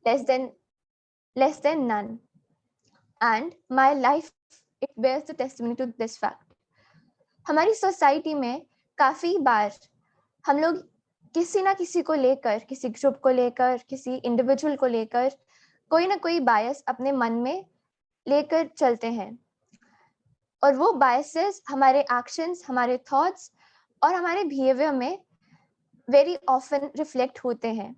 less than none, and my life, it bears the testimony to this fact. हमारी society में काफी बार हम लोग किसी ना किसी को लेकर, किसी ग्रुप को लेकर, किसी इंडिविजुअल को लेकर कोई ना कोई बायस अपने मन में लेकर चलते हैं, और वो बायसेस हमारे एक्शंस, हमारे थॉट्स और हमारे बिहेवियर में वेरी ऑफन रिफ्लेक्ट होते हैं।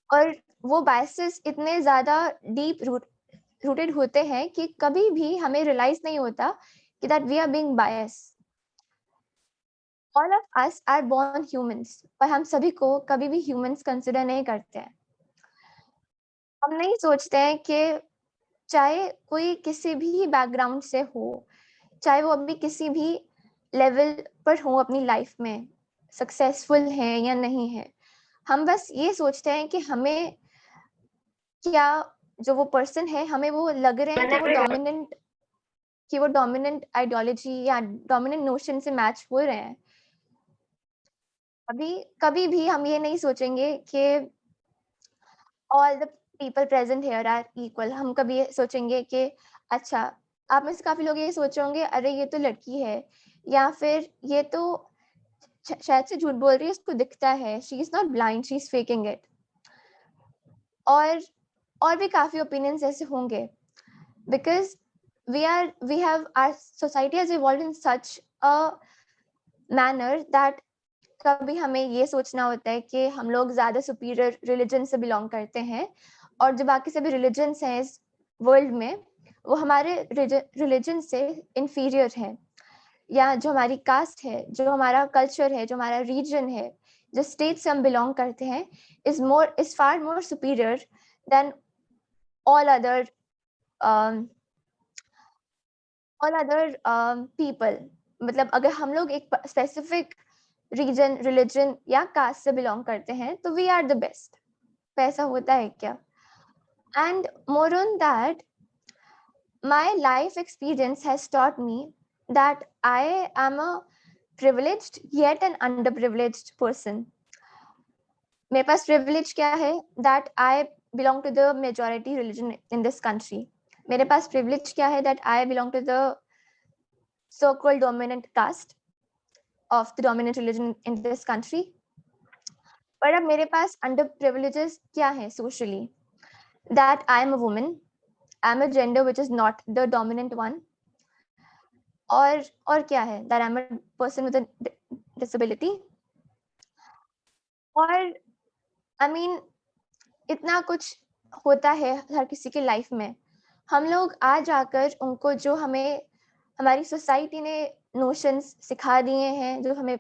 और वो बायसेस इतने ज्यादा डीप रूटेड होते हैं कि कभी भी हमें रियलाइज नहीं होता कि that we are being biased. All of us are born humans, पर हम सभी को कभी भी ह्यूमंस कंसिडर नहीं करते हैं। हम नहीं सोचते हैं कि चाहे कोई किसी भी बैकग्राउंड से हो, चाहे वो अभी किसी भी लेवल पर हो अपनी लाइफ में, सक्सेसफुल है या नहीं है, हम बस ये सोचते हैं कि हमें क्या जो वो पर्सन है, हमें वो लग रहे हैं कि वो डोमिनेंट आइडियोलॉजी या डोमिनेंट नोशन से मैच हो रहे हैं। अभी कभी भी हम ये नहीं सोचेंगे कि all the people present here are equal. हम कभी ये सोचेंगे कि अच्छा, आप में से काफी लोग ये सोच रहे होंगे, अरे ये तो लड़की है, या फिर ये तो शायद से झूठ बोल रही है, उसको दिखता है, she is not blind, she is faking it. और भी काफी ओपिनियंस ऐसे होंगे, because we have our society has evolved in such a manner that कभी हमें ये सोचना होता है कि हम लोग ज्यादा सुपीरियर रिलीजन से बिलोंग करते हैं, और जो बाकी सभी रिलीजन्स हैं इस वर्ल्ड में, वो हमारे रिलीजन से इंफीरियर है, या जो हमारी कास्ट है, जो हमारा कल्चर है, जो हमारा रीजन है, जो स्टेट से हम बिलोंग करते हैं, is far more superior than all other people. मतलब अगर हम लोग एक स्पेसिफिक रीजन, रिलीजन या कास्ट से बिलोंग करते हैं तो वी आर द बेस्ट। पैसा होता है क्या? And more on that, my life experience has taught me that I am a privileged yet an underprivileged person. मेरे पास privilege क्या है? That I belong to the majority religion in this country. मेरे पास privilege क्या है? That I belong to the so-called dominant caste of the dominant religion in this country. पर अब मेरे पास underprivileges क्या है socially? That I am a woman, I am a gender which is not the dominant one. और क्या है? That I am a person with a disability. और I mean, इतना कुछ होता है हर किसी की लाइफ में। हम लोग आज आकर उनको जो हमें हमारी सोसाइटी ने नोशंस सिखा दिए हैं, जो हमें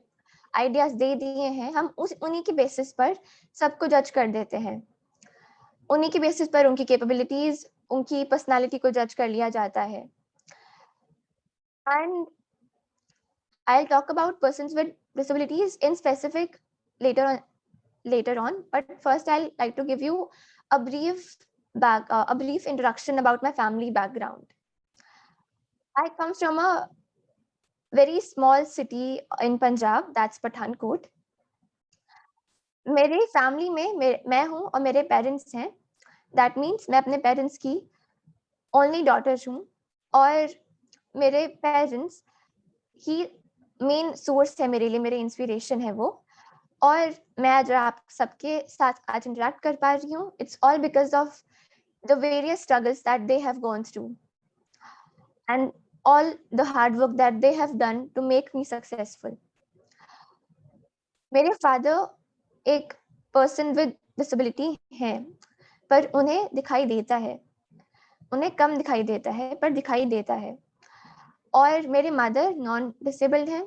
आइडियाज दे दिए हैं, हम उन्हीं के बेसिस पर सबको जज कर देते हैं। उन्हीं के बेसिस पर उनकी कैपेबिलिटीज, उनकी पर्सनालिटी को जज कर लिया जाता है। And I'll talk about persons with disabilities in specific later on, but first I'll like to give you a brief introduction about my family background. I come from a very small city in Punjab, that's Pathankot. मेरे family में मैं हूँ और मेरे parents हैं। That means मैं अपने parents की ओनली डॉटर हूँ, और मेरे पेरेंट्स ही मेन सोर्स है मेरे लिए, मेरे इंस्पिरेशन है वो। और मैं आज आप सबके साथ आज इंटरेक्ट कर पा रही हूँ, it's all because of the various struggles that they have gone through and all the hard work that they have done to make me successful. मेरे फादर एक पर्सन विद डिसेबिलिटी है, पर उन्हें दिखाई देता है, उन्हें कम दिखाई देता है पर दिखाई देता है। और मेरे मदर नॉन डिसेबल्ड हैं,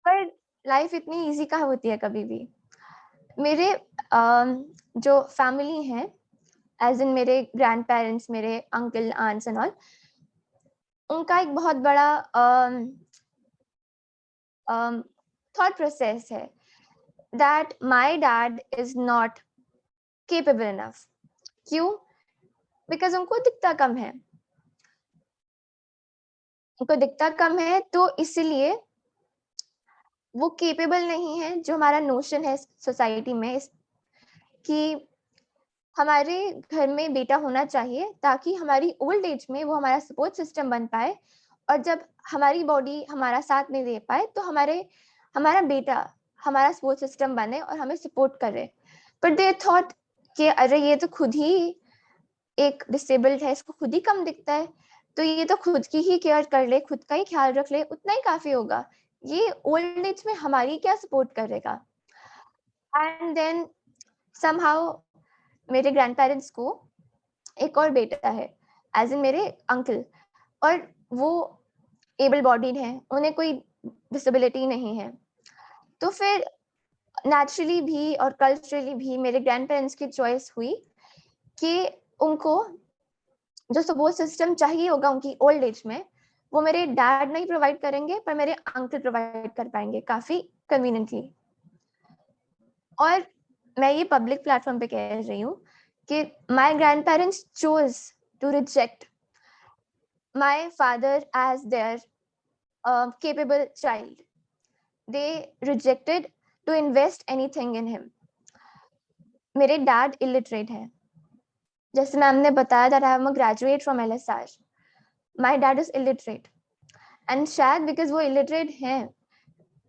पर लाइफ इतनी इजी कहाँ होती है कभी भी। मेरे जो फैमिली है, एज इन मेरे ग्रैंड पेरेंट्स, मेरे अंकल आंट्स एंड ऑल, उनका एक बहुत बड़ा थॉट प्रोसेस है that my dad is not capable enough. क्यों? बिकॉज उनको दिखता कम है, उनको दिखता कम है, तो इसलिए वो केपेबल नहीं है। जो हमारा नोशन है सोसाइटी में, कि हमारे घर में बेटा होना चाहिए ताकि हमारी ओल्ड एज में वो हमारा सपोर्ट सिस्टम बन पाए, और जब हमारी बॉडी हमारा साथ नहीं दे पाए तो हमारा बेटा हमारा सपोर्ट सिस्टम बने और हमें सपोर्ट करे। बट दे थॉट कि अरे ये तो खुद ही एक डिसेबल्ड है, इसको खुद ही कम दिखता है, तो ये तो खुद की ही केयर कर ले, खुद का ही ख्याल रख ले, उतना ही काफ़ी होगा। ये ओल्ड एज में हमारी क्या सपोर्ट करेगा? एंड देन समहाउ मेरे ग्रैंडपेरेंट्स को एक और बेटा है, एज़ इन मेरे अंकल, और वो एबल बॉडीड हैं, उन्हें कोई डिसेबिलिटी नहीं है। तो फिर नेचुरली भी और कल्चरली भी मेरे ग्रैंडपेरेंट्स की चॉइस हुई कि उनको जो सपोर्ट सिस्टम चाहिए होगा उनकी ओल्ड एज में, वो मेरे डैड नहीं प्रोवाइड करेंगे, पर मेरे अंकल प्रोवाइड कर पाएँगे काफ़ी कन्वीनिएंटली। और मैं ये पब्लिक प्लेटफ़ॉर्म पे कह रही हूँ कि my grandparents chose to reject my father as their capable child. They rejected to invest anything in him. मेरे डैड इलिटरेट हैं, जैसे मैम ने बताया that I am a graduate from LSR. My dad is illiterate. And शायद because वो illiterate हैं,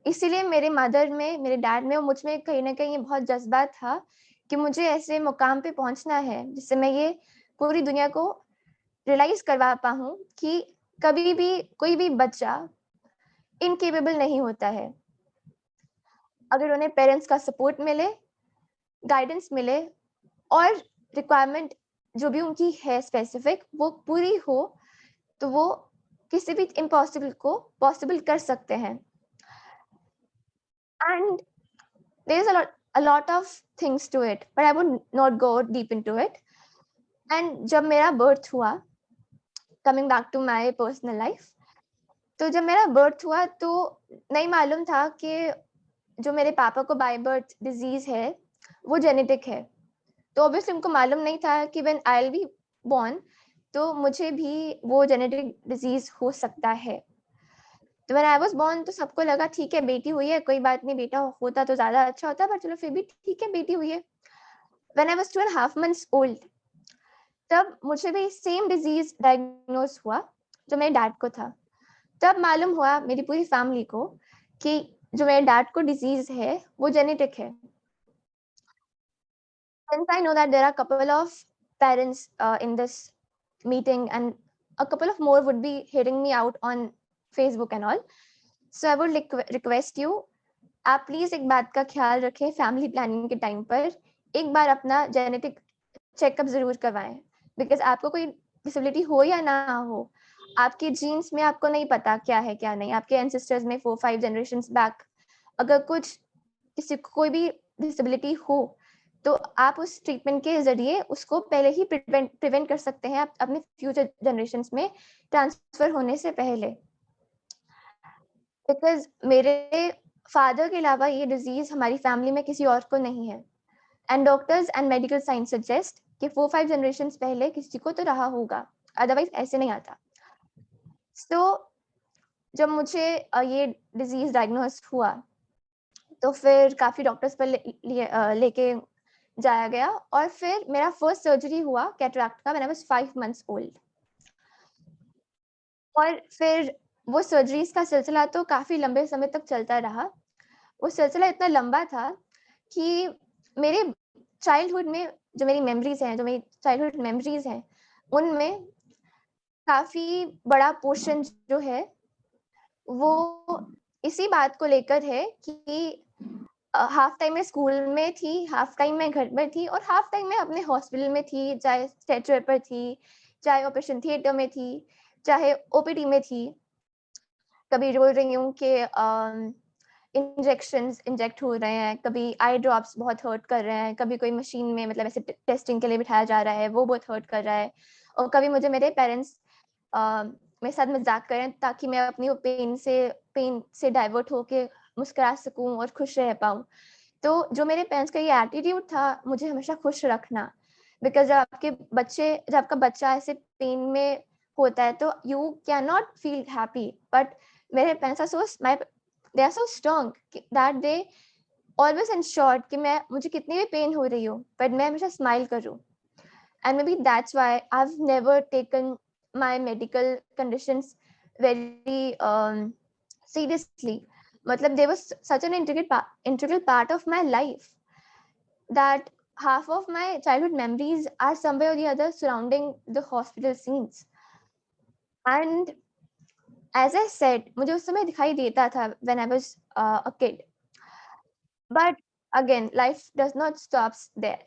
इसीलिए मेरे मदर में, मेरे डैड में और मुझ में कहीं ना कहीं बहुत जज्बा था कि मुझे ऐसे मुकाम पे पहुंचना है जिससे मैं ये पूरी दुनिया को रियलाइज करवा पाऊँ कि कभी भी कोई भी बच्चा इनकेपेबल नहीं होता है। अगर उन्हें पेरेंट्स का सपोर्ट मिले, गाइडेंस मिले और रिक्वायरमेंट जो भी उनकी है स्पेसिफिक वो पूरी हो, तो वो किसी भी इम्पॉसिबल को पॉसिबल कर सकते हैं। And there is a lot of things to it, but I would not go deep into it. And जब मेरा बर्थ हुआ, coming back to my personal life, तो जब मेरा बर्थ हुआ तो नहीं मालूम था कि जो मेरे पापा को बाय बर्थ डिजीज है वो जेनेटिक है। तो ऑब्वियसली उनको मालूम नहीं था कि when I will be born तो मुझे भी वो जेनेटिक डिजीज हो सकता है। तो व्हेन आई वाज बोर्न तो सबको लगा ठीक है बेटी हुई है, कोई बात नहीं, बेटा होता तो ज्यादा अच्छा होता, पर चलो फिर भी ठीक है बेटी हुई है। When I was 2.5 months old, तब मुझे भी सेम डिजीज डायग्नोज हुआ जो मेरे डैड को था। तब मालूम हुआ मेरी पूरी फैमिली को कि जो मेरे डैड को डिजीज है वो जेनेटिक है। Since I know that there are a couple of parents in this meeting, and a couple of more would be hearing me out on Facebook and all, so I would request you, आप please एक बात का ख्याल रखें, family planning के time पर एक बार अपना जेनेटिक चेकअप जरूर करवाएं, बिकॉज आपको कोई डिसेबिलिटी हो या ना हो, आपके जीन्स में आपको नहीं पता क्या है क्या नहीं, आपके एंसेस्टर्स में 4-5 जनरेशंस बैक अगर कुछ किसी को कोई भी डिसेबिलिटी हो तो आप उस ट्रीटमेंट के जरिए उसको पहले ही प्रिवेंट कर सकते हैं, आप अपने फ्यूचर जनरेशंस में ट्रांसफर होने से पहले। बिकॉज मेरे फादर के अलावा ये डिजीज हमारी फैमिली में किसी और को नहीं है, and doctors and medical science suggest कि 4-5 जनरेशंस पहले किसी को तो रहा होगा, अदरवाइज ऐसे नहीं आता। तो जब मुझे ये डिजीज डायग्नोस हुआ तो फिर काफी डॉक्टर्स पर लेके जाया गया, और फिर मेरा फर्स्ट सर्जरी हुआ कैटरैक्ट का when I was 5 months old. और फिर वो सर्जरीज का सिलसिला तो काफी लंबे समय तक चलता रहा। वो सिलसिला इतना लंबा था कि मेरे चाइल्डहुड में जो मेरी मेमोरीज हैं, जो मेरी चाइल्डहुड मेमोरीज हैं, उनमें काफी बड़ा पोर्शन जो है वो इसी बात को लेकर है कि हाफ टाइम में स्कूल में थी, हाफ टाइम में घर पर थी, और हाफ टाइम में अपने हॉस्पिटल में थी, चाहे स्ट्रेचर पर थी, चाहे ऑपरेशन थिएटर में थी, चाहे ओपीडी में थी। कभी बोल रही हूँ कि इंजेक्शंस इंजेक्ट हो रहे हैं, कभी आई ड्रॉप्स बहुत हर्ट कर रहे हैं, कभी कोई मशीन में मतलब ऐसे टेस्टिंग के लिए बिठाया जा रहा है वो बहुत हर्ट कर रहा है, और कभी मुझे मेरे पेरेंट्स मेरे साथ मजाक करें ताकि मैं अपनी वो पेन से डाइवर्ट होके मुस्कुरा सकूं और खुश रह पाऊं। तो जो मेरे पेरेंट्स का ये एटीट्यूड था मुझे हमेशा खुश रखना, बिकॉज जब आपका बच्चा ऐसे पेन में होता है तो you can not feel happy, but मेरे parents are so they are so strong that they always insured कि मुझे कितनी भी पेन हो रही हो बट मैं हमेशा स्माइल करूं. And maybe that's why I've never taken my medical conditions very seriously. Matlab, they was such an integral part of my life that half of my childhood memories are somewhere or the other surrounding the hospital scenes. And as I said, मुझे उस समय दिखाई देता था when I was a kid. But again, life does not stop there.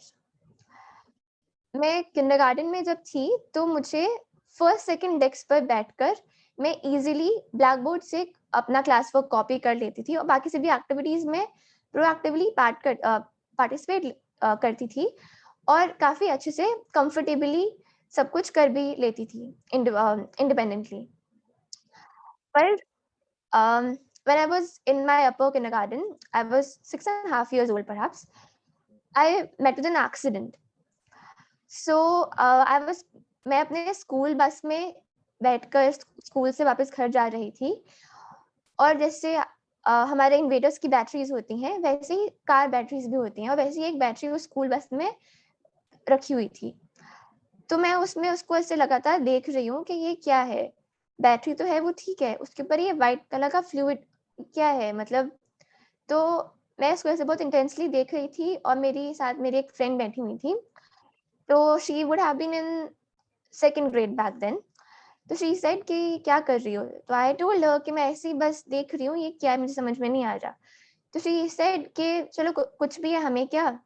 मैं kindergarten में जब थी तो मुझे फर्स्ट सेकंड डेस्क पर बैठकर मैं इजीली ब्लैक बोर्ड से अपना क्लास वर्क कॉपी कर लेती थी और बाकी सभी एक्टिविटीज में प्रोएक्टिवली पार्टिसिपेट करती थी और काफी अच्छे से कंफर्टेबली सब कुछ कर भी लेती थी इंडिपेंडेंटली. पर when I was in my upper kindergarten, I was 6.5 years old perhaps, I met with an accident. So मैं अपने स्कूल बस में बैठकर स्कूल से वापस घर जा रही थी और जैसे हमारे इन्वर्टर्स की बैटरीज होती हैं वैसे ही कार बैटरीज भी होती हैं और वैसे ही एक बैटरी उस स्कूल बस में रखी हुई थी. तो मैं उसमें उसको ऐसे लगातार देख रही हूँ कि ये क्या है, बैटरी तो है वो ठीक है, उसके ऊपर ये व्हाइट कलर का फ्लूइड क्या है मतलब. तो मैं उसको ऐसे बहुत इंटेंसली देख रही थी और मेरी साथ मेरी एक फ्रेंड बैठी हुई थी. तो she would have been in second grade back then. तो she said कि क्या कर रही हो? तो I told her कि मैं ऐसे ही बस देख रही हूँ, ये क्या है मुझे समझ में नहीं आ रहा. तो she said कि चलो कुछ भी है, हमें क्या,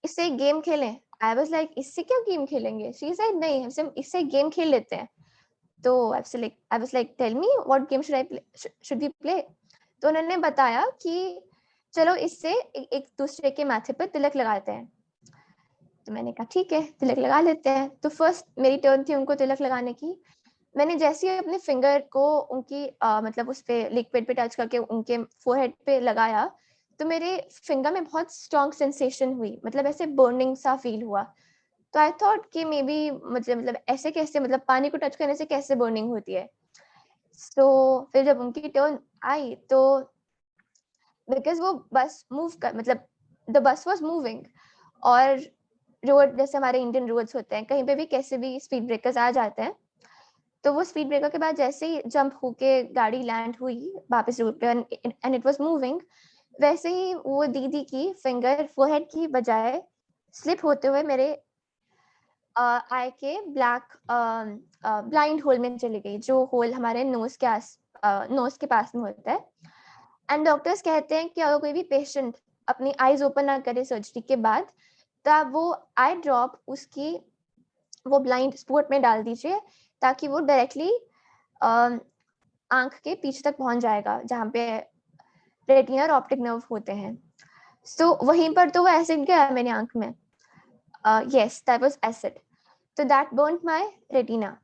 इससे एक गेम खेलें. I was like इससे क्या गेम खेलेंगे? She said नहीं, हमसे इससे गेम खेल लेते हैं. तो I was like tell me what game should we play? तो उन्होंने बताया कि चलो इससे एक दूसरे के माथे पर तिलक लगाते हैं. तो मैंने कहा ठीक है, तिलक लगा लेते हैं. तो फर्स्ट मेरी टर्न थी उनको तिलक लगाने की. मैंने जैसे ही अपने फिंगर को उनकी मतलब उस पे लिक्विड पे टच करके उनके फोरहेड पे लगाया तो मेरे फिंगर में बहुत स्ट्रॉन्ग सेंसेशन हुई, मतलब ऐसे बर्निंग सा फील हुआ. तो आई थॉट कि मे बी मतलब ऐसे कैसे, मतलब पानी को टच करने से कैसे बर्निंग होती है. सो फिर जब उनकी टर्न आई तो बिकॉज वो बस मूव कर मतलब द बस वाज मूविंग और रोड जैसे हमारे इंडियन रोड्स होते हैं कहीं पे भी कैसे भी स्पीड ब्रेकर्स आ जाते हैं. तो वो स्पीड ब्रेकर के बाद जैसे ही जंप होके गाड़ी लैंड हुई वापस रोड पे एंड इट वाज मूविंग, वैसे ही वो दीदी की फिंगर फोरहेड की बजाय स्लिप होते हुए मेरे आई के ब्लैक ब्लाइंड होल में चली गई, जो होल हमारे नोज के पास में होता है. एंड डॉक्टर्स कहते हैं कि अगर कोई भी पेशेंट अपनी आईज ओपन ना करे सर्जरी के बाद तब वो आई ड्रॉप उसकी वो ब्लाइंड स्पॉट में डाल दीजिए ताकि वो डायरेक्टली आंख के पीछे तक पहुंच जाएगा जहाँ पे रेटिना और ऑप्टिक नर्व होते हैं. सो वहीं पर तो वो एसिड गया मेरी आंख में. Yes, that was acid. तो that burned my retina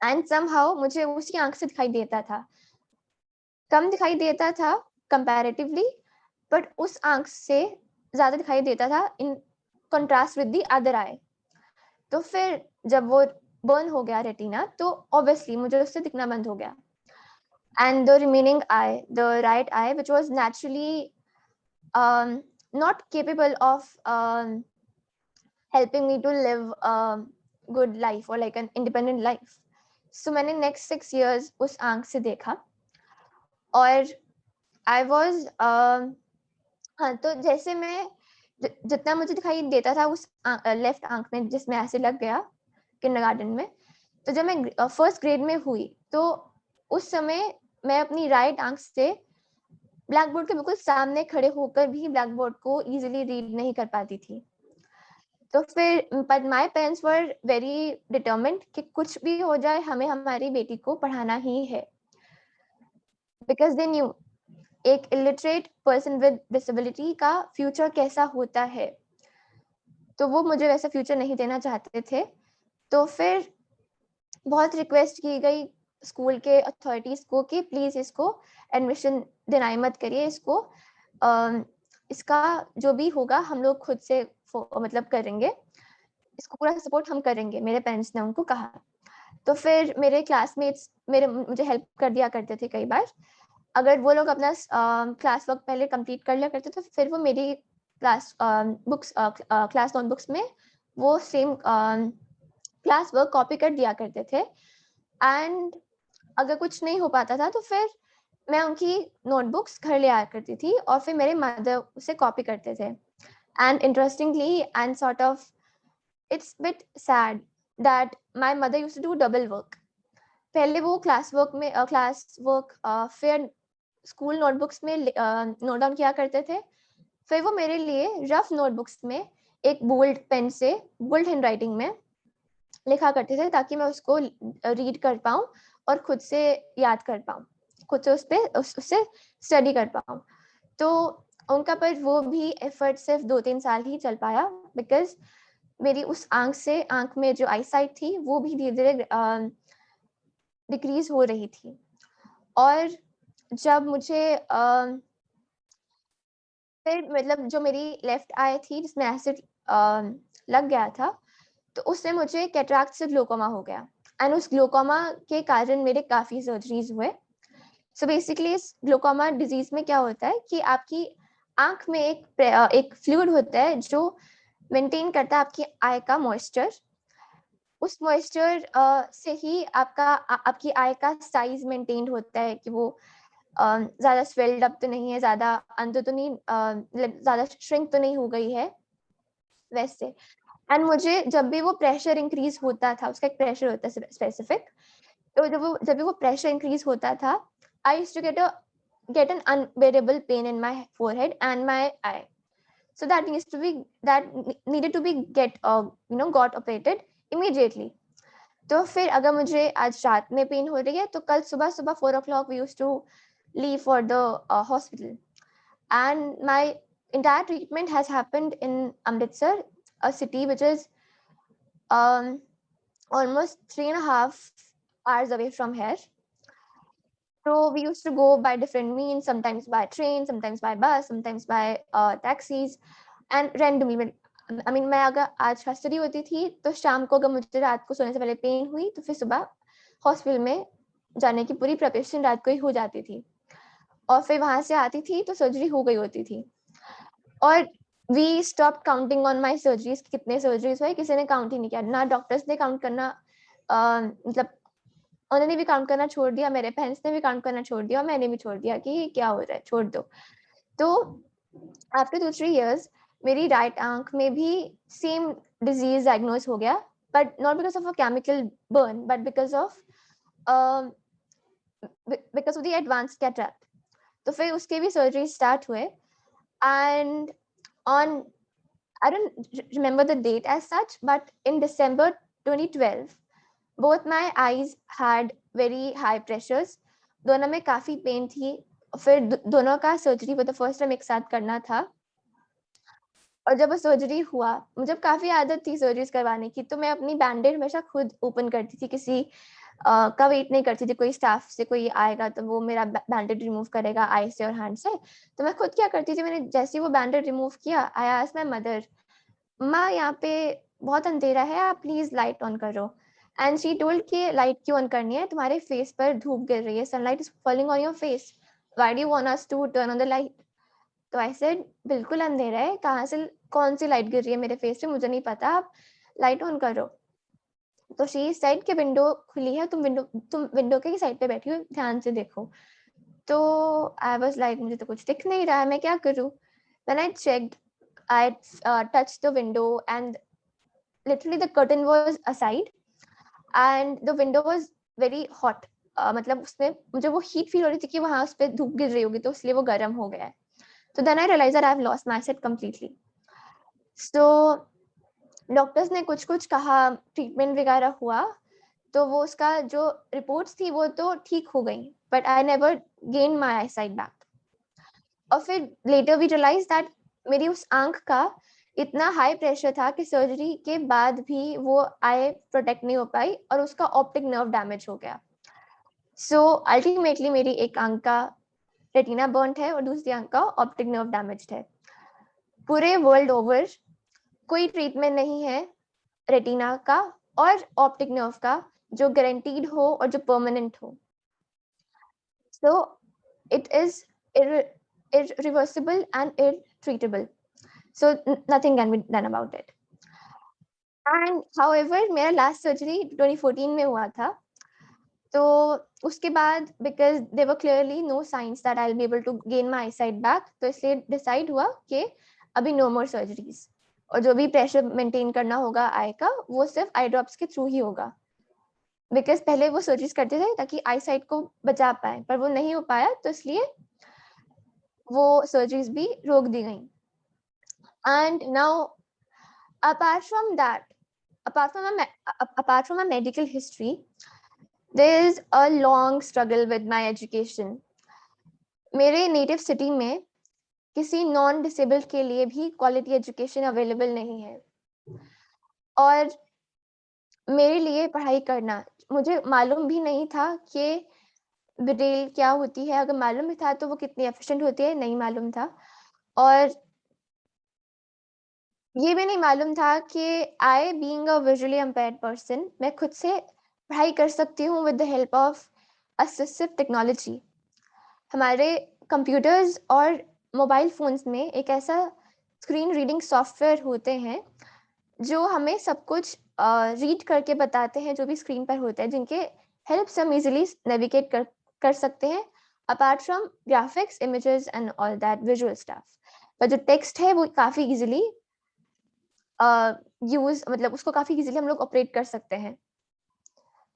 and somehow मुझे उसी आंख से दिखाई देता था, कम दिखाई देता था कंपैरेटिवली, बट उस आंख से ज्यादा दिखाई देता था in contrast with the other I. तो फिर जब वो बर्न हो गया रेटिना तो ऑब्वियसली मुझे उससे दिखना बंद हो गया. And the remaining I, the right I which was naturally not capable of helping me to live a good life or like an independent life. So मैंने next 6 years उस आंख से देखा और I was हाँ, तो जैसे मैं जितना मुझे दिखाई देता था उस लेफ्ट आंख में जिसमें एसिड लग गया किंडरगार्टन में, तो जब मैं फर्स्ट ग्रेड में हुई तो उस समय मैं अपनी राइट आंख से ब्लैक बोर्ड के बिल्कुल सामने खड़े होकर भी ब्लैक बोर्ड को इजीली रीड नहीं कर पाती थी. तो फिर but my parents were very determined कि कुछ भी हो जाए हमें हमारी बेटी को पढ़ाना ही है, बिकॉज दे न्यू एक इलिटरेट पर्सन विद डिसेबिलिटी का फ्यूचर कैसा होता है, तो वो मुझे वैसा फ्यूचर नहीं देना चाहते थे. तो फिर बहुत रिक्वेस्ट की गई स्कूल के अथॉरिटीज को कि प्लीज इसको एडमिशन डिनाई मत करिए, इसका जो भी होगा हम लोग खुद से मतलब करेंगे, इसको पूरा सपोर्ट हम करेंगे, मेरे पेरेंट्स ने उनको कहा. तो फिर मेरे क्लासमेट्स मुझे हेल्प कर दिया करते थे कई बार. अगर वो लोग अपना क्लास वर्क पहले कंप्लीट कर लिया करते तो फिर वो मेरी क्लास नोटबुक्स में वो सेम क्लास वर्क कॉपी कर दिया करते थे। एंड अगर कुछ नहीं हो पाता था तो फिर मैं उनकी नोटबुक्स घर ले आया करती थी और फिर मेरे मदर उसे कॉपी करते थे। And interestingly and sort of it's bit sad that my mother used to do double work. पहले वो क्लास वर्क फिर स्कूल नोटबुक्स में नोट डाउन किया करते थे, फिर वो मेरे लिए रफ नोटबुक्स में एक बोल्ड पेन से बोल्ड हैंडराइटिंग में लिखा करते थे ताकि मैं उसको रीड कर पाऊँ और खुद से याद कर पाऊँ, खुद से उससे स्टडी कर पाऊँ। तो उनका पर वो भी एफर्ट सिर्फ 2-3 साल ही चल पाया बिकॉज मेरी उस आंख में जो आई साइट थी वो भी धीरे धीरे डिक्रीज हो रही थी। और जब मुझे फिर मतलब जो मेरी लेफ्ट आई थी जिसमें एसिड लग गया था, तो उससे मुझे कैटरैक्ट से ग्लोकोमा हो गया एंड उस ग्लोकोमा के कारण मेरे काफ़ी सर्जरीज हुए। सो बेसिकली इस ग्लोकोमा डिजीज में क्या होता है कि आपकी आंख में एक फ्लूइड होता है जो मेंटेन करता है आपकी आई का मॉइस्चर। उस मॉइस्चर से ही आपकी आई का साइज मेंटेन होता है कि वो ज़्यादा स्वेल्ड अप तो नहीं है, ज़्यादा अंदर तो नहीं, ज़्यादा श्रिंक तो नहीं हो गई है वैसे। एंड मुझे जब भी वो प्रेशर इंक्रीज होता था, उसका एक प्रेशर होता है स्पेसिफिक, तो जब भी वो प्रेशर इंक्रीज होता था, I used to get an unbearable pain in my forehead and my eye. So that needed to be got operated immediately. तो फिर अगर मुझे आज रात में पेन हो रही है तो कल सुबह 4 o'clock we used to leave for the hospital. And my entire treatment has happened in Amritsar, a city which is um, almost 3.5 hours away from here. So we used to go by different means, sometimes by train, sometimes by bus, sometimes by taxis, and randomly. I mean, मैं अगर आज हस्टडी होती थी तो शाम को अगर मुझे रात को सोने से पहले पेन हुई तो फिर सुबह हॉस्पिटल में जाने की पूरी प्रिपरेशन रात को ही हो जाती थी और फिर वहां से आती थी तो सर्जरी हो गई होती थी। और we stop counting on my surgeries, कितने सर्जरीज हुए किसी ने काउंट ही नहीं किया, ना डॉक्टर्स ने काउंट करना, मतलब उन्होंने भी काउंट करना छोड़ दिया, मेरे पेरेंट्स ने भी काउंट करना छोड़ दिया और मैंने भी छोड़ दिया कि क्या हो रहा है, छोड़ दो। तो आफ्टर 2-3 years मेरी राइट आंख में भी सेम डिजीज डायग्नोज हो गया, but not because of a chemical burn but because of the advance cataract. तो फिर उसके भी सर्जरी स्टार्ट हुए and on I don't remember the date as such, but in December 2012, both my eyes had very high pressures. दोनों में काफी pen थी। फिर दोनों का surgery for the first time एक साथ करना था। और जब वो सर्जरी हुआ, मुझे काफी आदत थी सर्जरीज करवाने की, तो मैं अपनी बैंडेज हमेशा खुद ओपन करती थी, किसी का वेट नहीं करती थी कोई स्टाफ से कोई आएगा तो वो मेरा बैंडेज रिमूव करेगा आई से और हैंड से। तो मैं खुद क्या करती थी, मैंने जैसे ही वो बैंडेज रिमूव किया, आई आस्क्ड माय मदर, माँ यहाँ पे बहुत अंधेरा है, आप प्लीज लाइट ऑन करो। एंड शी टोल्ड कि लाइट क्यों ऑन करनी है, तुम्हारे फेस पर धूप गिर रही है, sunlight is falling on your face, why do you want us to turn on the light. तो आई सेड बिल्कुल अंधेरा है, कहाँ से कौन सी लाइट गिर रही है मेरे फेस पे, मुझे नहीं पता, आप लाइट ऑन करो। तो शी साइड के विंडो खुली है, तुम विंडो के साइड पे बैठी हो, ध्यान से देखो। तो आई वाज लाइक मुझे तो कुछ दिख नहीं रहा है, मैं क्या करूँ। When I checked, I touched the window and literally the curtain was aside and the window was very hot. मतलब उसमें मुझे वो हीट फील हो रही थी कि वहां उस पर धूप गिर रही होगी तो इसलिए वो गर्म हो गया है। तो then I realize that I have lost my sight completely. So doctors ने कुछ कुछ कहा, ट्रीटमेंट वगैरह हुआ, तो वो उसका जो रिपोर्ट्स थी वो तो ठीक हो गई, but I never gain my I site back. और फिर लेटर वी रियलाइज दैट मेरी उस आंख का इतना हाई प्रेशर था कि सर्जरी के बाद भी वो आई प्रोटेक्ट नहीं हो पाई और उसका ऑप्टिक नर्व डैमेज हो गया। सो अल्टीमेटली मेरी एक आंख का रेटिना बर्न्ड है और दूसरी आंख का ऑप्टिक नर्व डैमेज्ड है। पूरे वर्ल्ड ओवर कोई ट्रीटमेंट नहीं है रेटिना का और ऑप्टिक नर्व का जो गारंटीड हो और जो परमानेंट हो। सो it is irreversible and irtreatable. So nothing can be done about it. And however, मेरा last surgery 2014 में हुआ था. तो उसके बाद because there were clearly no signs that I'll be able to gain my eyesight back, तो इसलिए decide हुआ कि अभी no more surgeries. और जो भी pressure maintain करना होगा आई का वो सिर्फ आई ड्रॉप्स के थ्रू ही होगा. बिकॉज पहले वो सर्जरीज करते थे ताकि आई साइट को बचा पाए, पर वो नहीं हो पाया, तो इसलिए वो सर्जरीज भी रोक दी गई. And now apart from that, apart from my medical history, there is a long struggle with my education. मेरे नेटिव सिटी में किसी नॉन डिसेबल्ड के लिए भी क्वालिटी एजुकेशन अवेलेबल नहीं है. और मेरे लिए पढ़ाई करना, मुझे मालूम भी नहीं था कि ब्रेल क्या होती है. अगर मालूम भी था तो वो कितनी एफिशिएंट होती है नहीं मालूम था. और ये भी नहीं मालूम था कि I being a visually impaired person, मैं खुद से पढ़ाई कर सकती हूँ with the help of assistive technology. हमारे कंप्यूटर्स और मोबाइल फोन्स में एक ऐसा स्क्रीन रीडिंग सॉफ्टवेयर होते हैं जो हमें सब कुछ रीड करके बताते हैं जो भी स्क्रीन पर होता है, जिनके हेल्प से हम इजीली नेविगेट कर सकते हैं, apart from graphics, images and all that visual stuff. पर जो टेक्स्ट है वो काफी इजीली यूज, मतलब उसको काफी इजीली हम लोग ऑपरेट कर सकते हैं.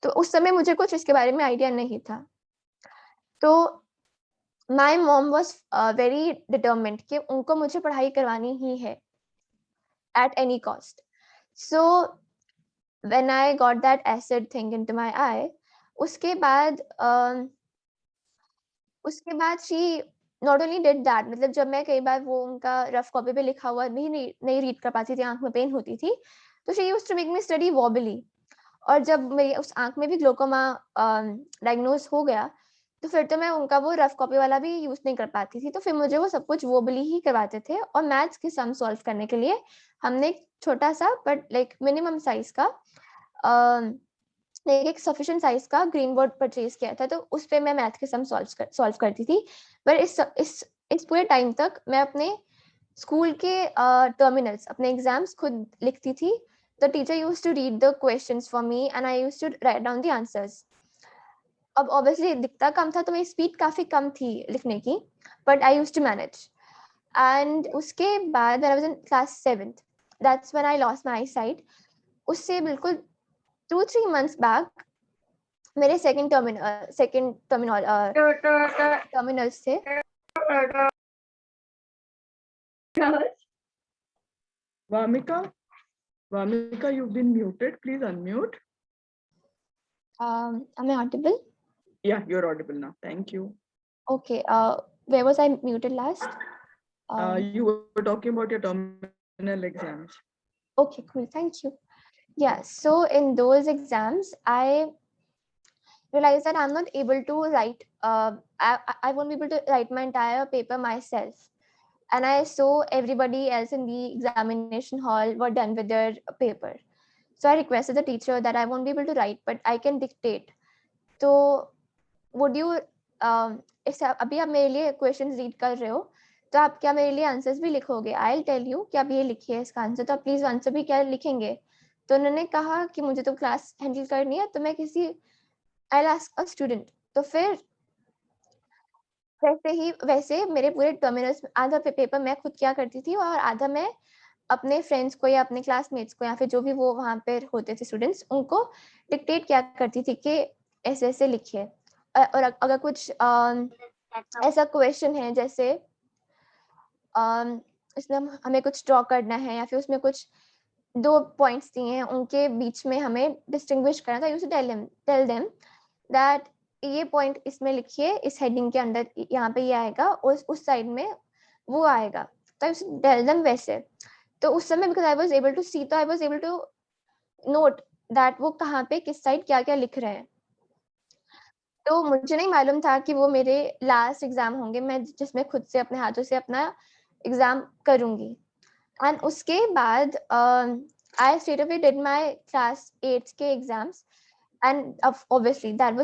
तो उस समय मुझे कुछ इसके बारे में आइडिया नहीं था. तो my mom was very determined कि उनको मुझे पढ़ाई करवानी ही है at any cost. So when I got that acid thing into my eye, उसके बाद she not only did that, मतलब जब मैं कई बार वो उनका रफ कॉपी पे लिखा हुआ भी नहीं रीड कर पाती थी, आंख में पेन होती थी, तो she used to make me study wobbly. और जब मेरी उस आंख में भी ग्लोकोमा डायग्नोज हो गया, तो फिर तो मैं उनका वो रफ कॉपी वाला भी यूज नहीं कर पाती थी. तो फिर मुझे वो सब कुछ वोबली ही करवाते थे. और मैथ्स के सम सॉल्व करने के लिए हमने एक छोटा सा बट लाइक मिनिमम साइज का एक सफिशिएंट साइज का ग्रीन बोर्ड परचेज किया था. तो उस पे मैं मैथ के सम सॉल्व करती थी. पर इस पूरे टाइम तक मैं अपने स्कूल के टर्मिनल्स, अपने एग्जाम्स खुद लिखती थी. The teacher used to read the questions for me and I used to write down the answers. अब obviously दिखता कम था तो मेरी स्पीड काफी कम थी लिखने की, but I used to manage. And उसके बाद when I was in class 7th, that's when I lost my eyesight. उससे बिल्कुल 2-3 months back मेरे second terminals थे. Vamika, you've been muted. Please unmute. Am I audible? Yeah, you're audible now. Thank you. Okay. Where was I muted last? You were talking about your terminal exams. Okay, cool. Thank you. Yeah. So in those exams, I realized that I'm not able to write. I won't be able to write my entire paper myself. And I saw everybody else in the examination hall were done with their paper. So I requested the teacher that I won't be able to write, but I can dictate. So would you, अभी आप मेरे लिए questions read कर रहे हो, तो आप क्या मेरे लिए आंसर्स भी लिखोगे? आई विल टेल यू कि आप ये लिखिए इसका आंसर, तो आप प्लीज आंसर भी क्या लिखेंगे? तो उन्होंने कहा कि मुझे तो क्लास हैंडल करनी है, तो मैं किसी I will ask a student. तो फिर वैसे मेरे पूरे टर्मिनल्स आधा पेपर मैं खुद क्या करती थी और आधा मैं अपने फ्रेंड्स को या अपने क्लासमेट्स को या फिर जो भी वो वहाँ पे होते थे स्टूडेंट्स, उनको डिक्टेट क्या करती थी कि ऐसे ऐसे लिखिए. और अगर कुछ ऐसा क्वेश्चन है जैसे इसमें हमें कुछ ड्रॉ करना है या फिर उसमें कुछ 2 पॉइंट्स दिए हैं, उनके बीच में हमें डिस्टिंग्विश करना था, used to tell them that ये पॉइंट इसमें लिखिए, इस हेडिंग के अंदर यहाँ पे ये आएगा और उस साइड में वो आएगा. तो आई टेल देम वैसे. तो उस समय because I was able to see, तो I was able to note that वो कहाँ पे किस साइड क्या क्या लिख रहे हैं. तो मुझे नहीं मालूम था कि वो मेरे लास्ट एग्जाम होंगे मैं जिसमें खुद से अपने हाथों से अपना एग्जाम करूंगी. एंड उसके बाद I straight away did my class 8 के exams. And obviously that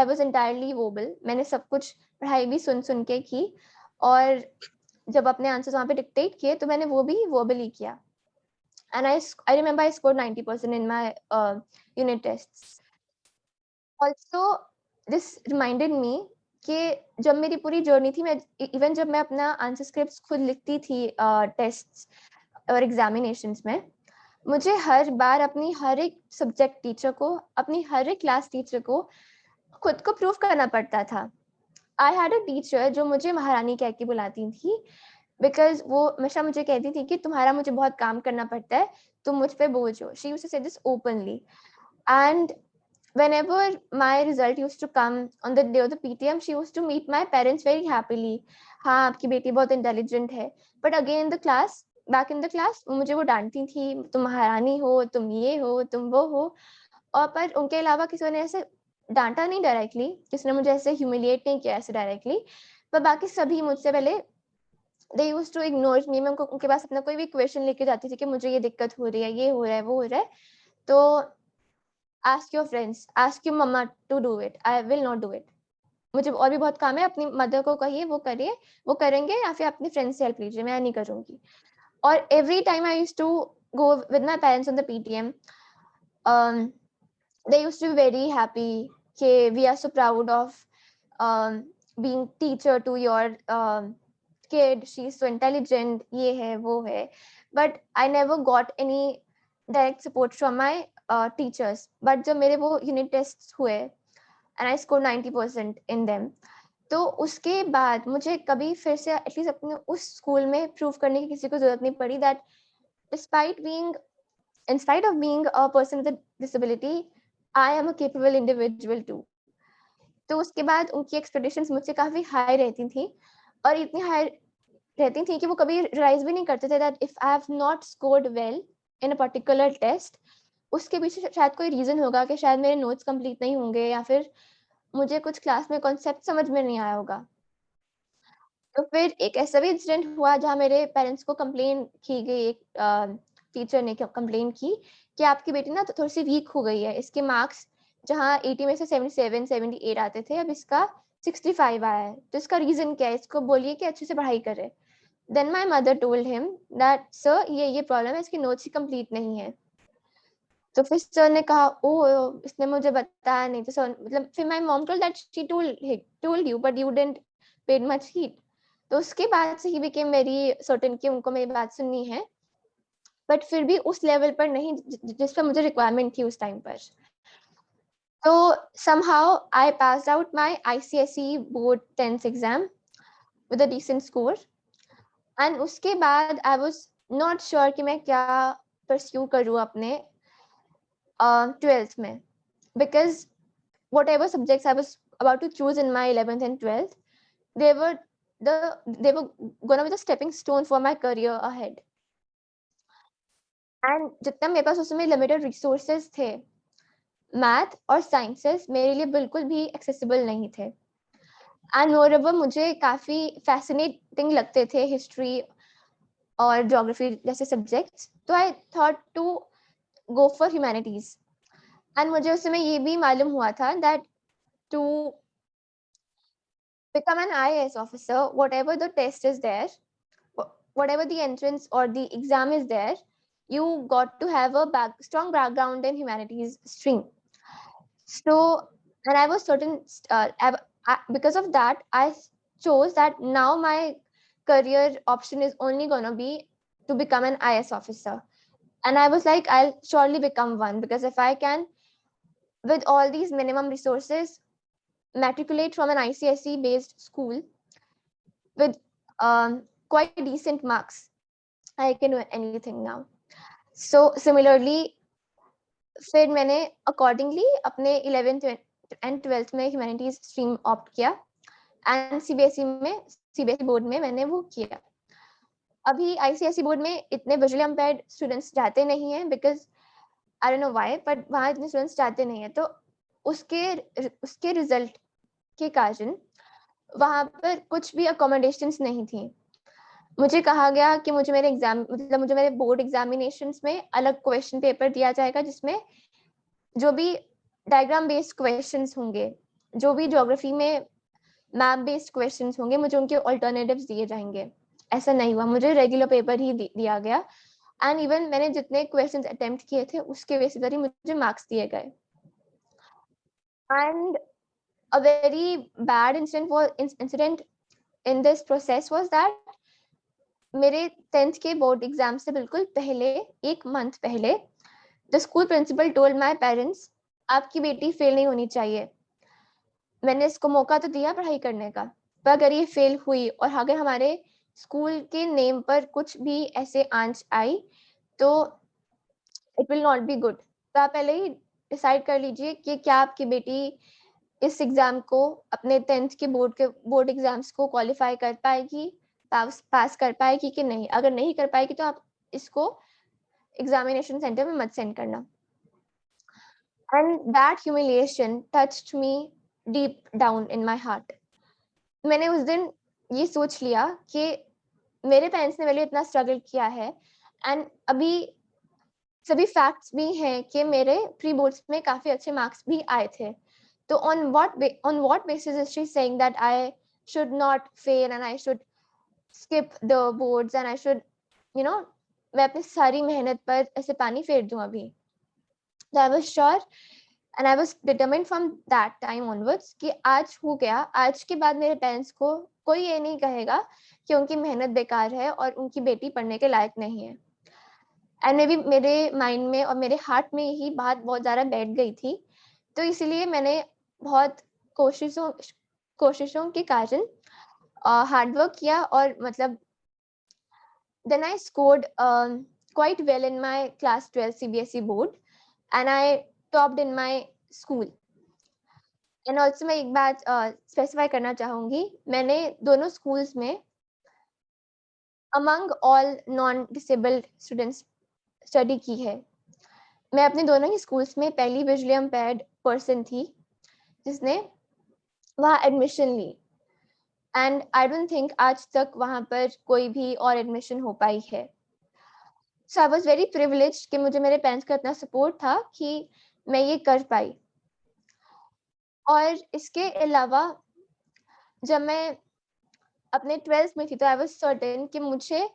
was entirely wobbly. मैंने सब कुछ पढ़ाई भी सुन के की, और जब अपने आंसर्स वहाँ पे डिक्टेट किए तो मैंने वो भी वर्बली किया, and I remember I scored 90% in my unit tests. Also, this reminded me कि जब मेरी पूरी जर्नी थी, मैं इवन जब मैं अपना आंसर स्क्रिप्ट्स खुद लिखती थी टेस्ट्स और एग्जामिनेशंस में, मुझे हर बार अपनी हर एक सब्जेक्ट टीचर को, अपनी हर एक क्लास टीचर को खुद को प्रूव करना पड़ता था. आई हैड अ टीचर जो मुझे महारानी कह के बुलाती थी, बिकॉज वो हमेशा मुझे कहती थी कि तुम्हारा मुझे बहुत काम करना पड़ता है, तुम मुझ पे बोझ हो. शी यूज्ड टू से this openly. And whenever my result used to come on the day of the PTM, she used to meet my parents very happily. हाँ, आपकी बेटी बहुत इंटेलिजेंट है. But again the class, back in the class, मुझे वो डांटती थी, तुम महारानी हो, तुम ये हो, तुम वो हो. और पर उनके अलावा किसी ने ऐसे डांटा नहीं डायरेक्टली, किसी ने मुझे ऐसे ह्यूमिलिएट नहीं किया ऐसे डायरेक्टली, पर बाकी सभी मुझसे पहले they used to ignore me. मैं उनके पास अपना कोई भी क्वेश्चन लेके जाती थी कि मुझे ये दिक्कत हो रही है, ये हो रहा है, वो हो रहा है, तो ask your friends, ask your mama to do it, I will not do it. मुझे और भी बहुत काम है, अपनी मदर को कहिए वो करिए, वो करेंगे, या फिर अपने फ्रेंड्स से हेल्प लीजिए, मैं नहीं करूंगी. और every time I used to go with my parents on the PTM, they used to be very happy कि we are so proud of being teacher to your kid, she is so intelligent, ये है वो है. But I never got any direct support from my teachers. But जब मेरे वो unit tests हुए and I scored 90% in them, तो उसके बाद मुझे कभी फिर से एटलीस्ट अपने उस स्कूल में प्रूव करने की किसी को जरूरत नहीं पड़ी that despite being, in spite of being a person with a disability, I am a capable individual too. तो उसके बाद उनकी एक्सपेक्टेशंस मुझसे काफी हाई रहती थी, और इतनी हाई रहती थी कि वो कभी रियलाइज भी नहीं करते थे that if I have not scored well in a particular test, उसके पीछे शायद कोई रीजन होगा कि शायद मेरे नोट्स कंप्लीट नहीं होंगे, या फिर मुझे कुछ क्लास में कॉन्सेप्ट समझ में नहीं आया होगा. तो फिर एक ऐसा भी इंसिडेंट हुआ जहाँ मेरे पेरेंट्स को कंप्लेन की गई, एक टीचर ने कंप्लेन की कि आपकी बेटी ना तो थोड़ी सी वीक हो गई है, इसके मार्क्स जहाँ 80 में से 77 78 आते थे, अब इसका 65 आया है, तो इसका रीजन क्या है, इसको बोलिए कि अच्छे से पढ़ाई करे. Then my mother told him that sir ये प्रॉब्लम है, इसकी नोट्स ही कंप्लीट नहीं है. तो फिर सर ने कहा ओह इसने मुझे बताया नहीं, तो सर मतलब फिर my mom told that she told you but you didn't paid much heed. तो उसके बाद से ही बिकेम वेरी सर्टेन कि उनको मेरी बात सुननी है, बट फिर भी उस लेवल पर नहीं जिस पर मुझे रिक्वायरमेंट थी उस टाइम पर. तो somehow I passed out my ICSE board 10th exam with a decent score, and उसके बाद I was not sure कि मैं क्या pursue करूँ अपने 12th में, because whatever subjects I was about to choose in my 11th and 12th, they were gonna be the stepping stone for my career ahead. And जितना मेरे पास उसमें limited resources थे, मैथ और साइंसेस मेरे लिए बिल्कुल भी एक्सेसिबल नहीं थे. एंड मोreover मुझे काफी फैसिनेटिंग लगते थे हिस्ट्री और ज्योग्राफी जैसे सब्जेक्ट्स, तो I thought to go for humanities. And मुझे उस समय ये भी मालूम हुआ था that to become an IAS officer, whatever the test is there, whatever the entrance or the exam is there, you got to have a strong background in humanities stream. So, and I was certain, because of that, I chose that now my career option is only gonna be to become an IS officer. And I was like, I'll surely become one, because if I can, with all these minimum resources, matriculate from an ICSE based school with quite decent marks, I can do anything now. So similarly, फिर मैंने accordingly अपने 11th and 12th में humanities stream opt किया, and CBSE board में मैंने वो किया. अभी आईसीएसई बोर्ड में इतने विजुअली इम्पेयर्ड स्टूडेंट्स जाते नहीं हैं, because I don't know why, but वहाँ इतने स्टूडेंट्स जाते नहीं हैं, तो उसके रिजल्ट के कारण वहाँ पर कुछ भी अकोमोडेशंस नहीं थी. मुझे कहा गया कि मुझे मेरे बोर्ड एग्जामिनेशंस में अलग क्वेश्चन पेपर दिया जाएगा, जिसमें जो भी डायग्राम बेस्ड क्वेश्चंस होंगे, जो भी ज्योग्राफी में मैप बेस्ड क्वेश्चंस होंगे, मुझे उनके ऑल्टरनेटिव्स दिए जाएंगे। ऐसा नहीं हुआ, मुझे रेगुलर पेपर ही दिया गया एंड इवन मैंने जितने क्वेश्चंस अटेम्प्ट किए थे उसके बेसिस पर ही मुझे मार्क्स दिए गए। And a very bad incident in this process was that मेरे 10th के बोर्ड एग्जाम से बिल्कुल पहले, एक मंथ पहले, the school principal told my parents आपकी बेटी फेल नहीं होनी चाहिए। मैंने इसको मौका तो दिया पढ़ाई करने का, पर अगर ये फेल हुई और अगर हमारे स्कूल के नेम पर कुछ भी ऐसे आंच आई तो it will not be good. तो आप पहले ही डिसाइड कर लीजिए कि क्या आपकी बेटी इस एग्जाम को, अपने 10th के बोर्ड एग्जाम्स को क्वालिफाई कर पाएगी, पास कर पाएगी कि नहीं। अगर नहीं कर पाएगी तो आप इसको एग्जामिनेशन सेंटर में मत सेंड करना। And that humiliation touched me deep down in my heart. मैंने उस दिन ये सोच लिया कि मेरे पेरेंट्स ने मेरे लिए इतना स्ट्रगल किया है एंड अभी सभी फैक्ट्स भी हैं कि मेरे प्री बोर्ड्स में काफी अच्छे मार्क्स भी आए थे। तो on what basis is she saying that I should not fail and I should skip the boards and I should, you know, मैं अपनी सारी मेहनत पर ऐसे पानी फेर दूं अभी। So I was sure and I was determined from that time onwards कि आज हो गया, आज के बाद मेरे पेरेंट्स को कोई ये नहीं कहेगा कि उनकी मेहनत बेकार है और उनकी बेटी पढ़ने के लायक नहीं है। एंड मे बी मेरे माइंड में और मेरे हार्ट में यही बात बहुत ज़्यादा बैठ गई थी, तो इसीलिए मैंने बहुत कोशिशों के कारण हार्डवर्क किया और मतलब then I scored quite well in my class 12 CBSE board and I topped in my school. And also मैं एक बात स्पेसिफाई करना चाहूँगी, मैंने दोनों स्कूल्स में among all non disabled students study की है। मैं अपने दोनों ही स्कूल्स में पहली विजुअली इम्पेयर्ड पर्सन थी जिसने वहाँ एडमिशन ली एंड आई डोंट थिंक आज तक वहाँ पर कोई भी और एडमिशन हो पाई है। सो आई वाज वेरी प्रिविलेज्ड कि मुझे मेरे पेरेंट्स का इतना सपोर्ट था कि मैं ये कर पाई। और इसके अलावा जब मैं अपने 12th में थी तो आई वाज सर्टेन कि मुझे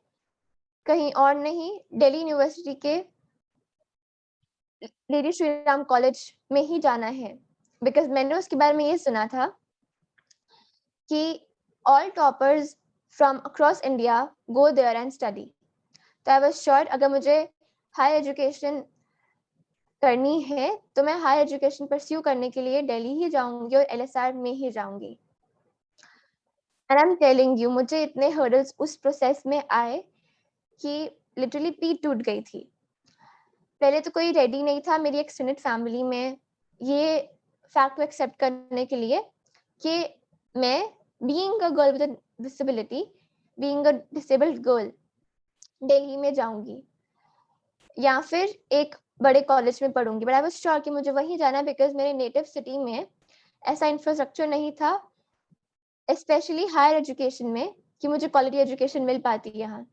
कहीं और नहीं, दिल्ली यूनिवर्सिटी के लेडी श्री राम कॉलेज में ही जाना है, बिकॉज मैंने उसके बारे में ये सुना था कि all toppers from across India go there and study. तो आई वाज श्योर अगर मुझे हायर एजुकेशन करनी है तो मैं हायर एजुकेशन परस्यू करने के लिए दिल्ली ही जाऊंगी और LSR में ही जाऊंगी। And I am telling you, मुझे इतने हर्डल्स उस प्रोसेस में आए कि लिटरली पीठ टूट गई थी। पहले तो कोई रेडी नहीं था मेरी एक्सटेंडेड फैमिली में ये फैक्ट को एक्सेप्ट करने के लिए कि मैं being a girl with disability, being a disabled girl Delhi में जाऊंगी या फिर एक बड़े कॉलेज में पढ़ूंगी। बट आई वाज श्योर कि मुझे वहीं जाना है बिकॉज मेरे नेटिव सिटी में ऐसा इंफ्रास्ट्रक्चर नहीं था, स्पेशली हायर एजुकेशन में, कि मुझे क्वालिटी एजुकेशन मिल पाती है यहाँ।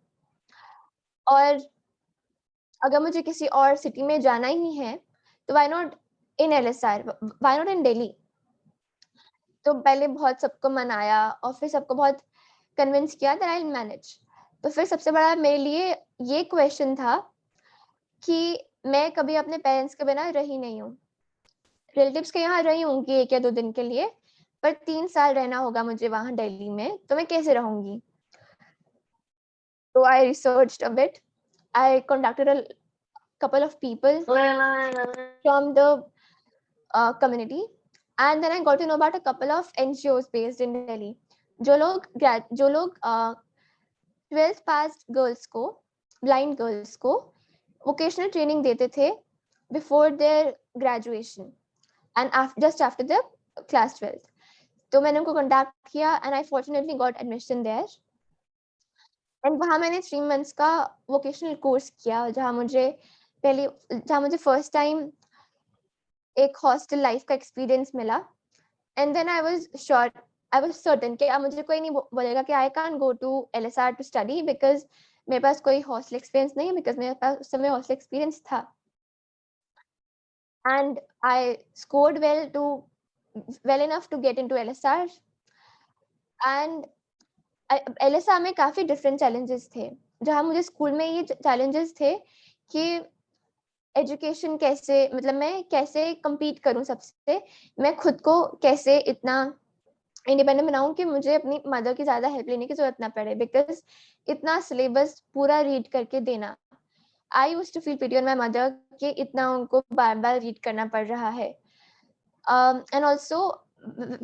और अगर मुझे किसी और सिटी में जाना ही है तो why not in LSR, why not in Delhi. तो पहले बहुत सबको मनाया और फिर सबको बहुत कन्विंस किया दैट आई विल मैनेज। तो फिर सबसे बड़ा मेरे लिए ये क्वेश्चन था कि मैं कभी अपने पेरेंट्स के बिना रही नहीं हूँ। रिलेटिव्स के यहाँ रही होंगी 1 या 2 दिन के लिए, पर 3 साल रहना होगा मुझे वहाँ दिल्ली में, तो मैं कैसे रहूंगी। तो I researched a bit, I contacted a couple of people from the community and then I got to know about a couple of NGOs based in Delhi जो लोग 12th पास गर्ल्स को, ब्लाइंड गर्ल्स को vocational training देते थे before their graduation and just after the class 12th। तो मैंने उनको कॉन्टैक्ट किया and I fortunately got admission there and वहाँ मैंने 3 मंथ्स का वोकेशनल कोर्स किया जहाँ मुझे फर्स्ट टाइम एक हॉस्टल लाइफ का एक्सपीरियंस मिला। And then I was certain कि अब मुझे कोई नहीं बोलेगा कि I can't go to LSR to study because मेरे पास कोई हॉस्टल एक्सपीरियंस नहीं है, बिकॉज मेरे पास उस समय हॉस्टल एक्सपीरियंस था। And I scored well enough to get into LSR and LSR में काफी डिफरेंट चैलेंजेस थे, जहाँ मुझे स्कूल में ये चैलेंजेस थे कि एजुकेशन कैसे, मतलब मैं कैसे compete करूं सबसे, मैं खुद को कैसे इतना इंडिपेंडेंट बनाऊं कि मुझे अपनी मदर की ज्यादा हेल्प लेने की जरूरत ना पड़े, बिकॉज इतना सिलेबस पूरा रीड करके देना, I used to feel pity on my mother कि इतना उनको बार बार रीड करना पड़ रहा है. And also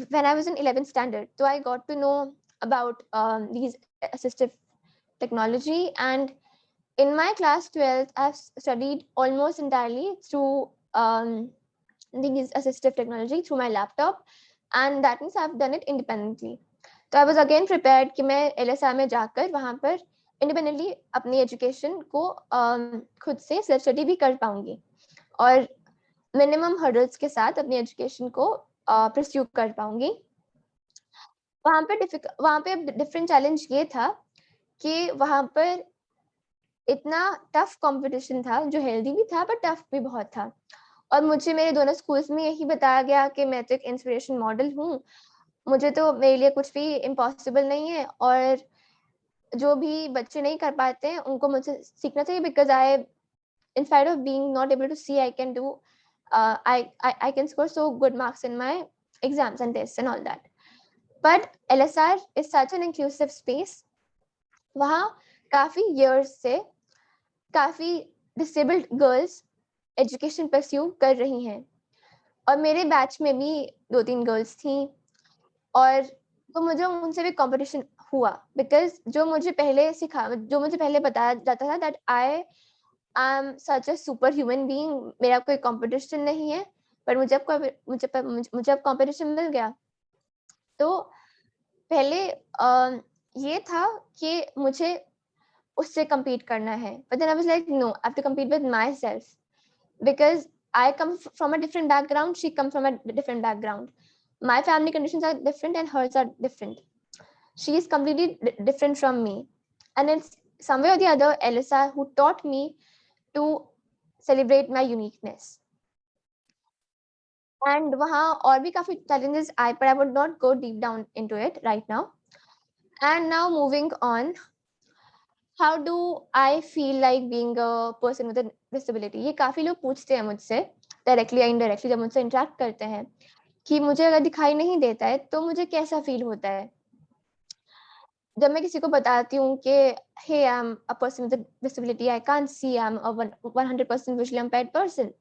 when I was in 11th standard, so I got to know about these assistive technology, and in my class 12th I've studied almost entirely through these assistive technology through my laptop, and that means I've done it independently. तो I was again prepared कि मैं LSR में जाकर वहाँ पर independently अपनी education को खुद से सेल्फ स्टडी भी कर पाऊंगी और मिनिमम हर्डल्स के साथ अपनी एजुकेशन को परस्यू कर पाऊंगी. वहाँ पे डिफरेंट चैलेंज ये था कि वहाँ पर इतना टफ कंपटीशन था, जो हेल्दी भी था पर टफ भी बहुत था. और मुझे मेरे दोनों स्कूल्स में यही बताया गया कि मैं तो एक इंस्पिरेशन मॉडल हूँ, मुझे तो मेरे लिए कुछ भी इम्पॉसिबल नहीं है, और जो भी बच्चे नहीं कर पाते हैं उनको मुझसे सीखना चाहिए, because I in spite of being not able to see, I can do I can score so good marks in my exams and tests and all that. But LSR is such an inclusive space. वहाँ काफी years से काफी disabled girls education pursue कर रही हैं, और मेरे batch में भी 2-3 गर्ल्स थी, और तो मुझे उनसे भी कंपटीशन हुआ, बिकॉज जो मुझे पहले बताया जाता था that I am such a super human being, मेरा कोई कंपटीशन नहीं है, पर मुझे अब कंपटीशन मिल गया. तो पहले ये था कि मुझे उससे compete करना है, but then I was like no, I have to compete with myself, because I come from a different background, she comes from a different background, my family conditions are different and hers are different, she is completely different from me, and it's somewhere or the other Elisa who taught me to celebrate my uniqueness. And वहाँ और भी काफी challenges आए, but I would not go deep down into it right now. And now moving on, how do I feel like being a person with a disability? ये काफी लोग पूछते हैं मुझसे directly या indirectly जब मुझसे interact करते हैं कि मुझे अगर दिखाई नहीं देता है तो मुझे कैसा फील होता है. जब मैं किसी को बताती हूँ कि hey, I'm a person with a disability, I can't see, I'm a 100% visually impaired person,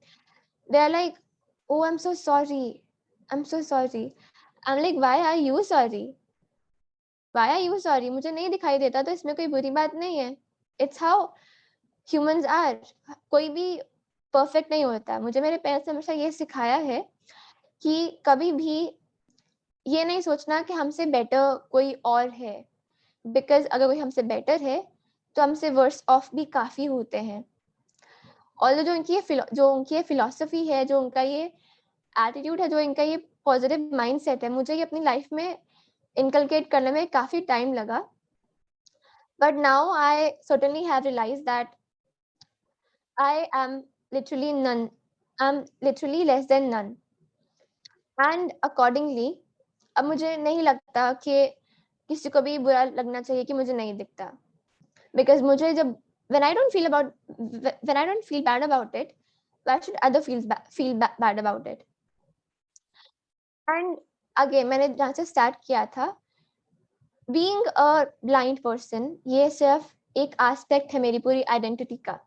they are like, oh, I'm so sorry, I'm so sorry. I'm like, why are you sorry? Why are you sorry? मुझे नहीं दिखाई देता तो इसमें कोई बुरी बात नहीं है. It's how humans are. कोई भी perfect नहीं होता. मुझे मेरे पेरेंट्स ने हमेशा ये सिखाया है कि कभी भी ये नहीं सोचना कि हमसे बेटर कोई और है, because अगर कोई हमसे बेटर है तो हमसे वर्स ऑफ भी काफी होते हैं. और जो उनकी ये फिलॉसफी है, जो उनका ये एटीट्यूड है, जो इनका ये पॉजिटिव माइंडसेट है, मुझे ये अपनी लाइफ में इनकलकेट करने में काफी टाइम लगा. But now I certainly have realized that I am literally none, I am literally less than none. And accordingly अब मुझे नहीं लगता कि किसी को भी बुरा लगना चाहिए कि मुझे नहीं दिखता, बिकॉज मुझे जब when I don't feel bad about it, why should other feel bad about it? And again, मैंने जहाँ से स्टार्ट किया था, being a blind person, ये सिर्फ एक एस्पेक्ट है मेरी पूरी आइडेंटिटी का.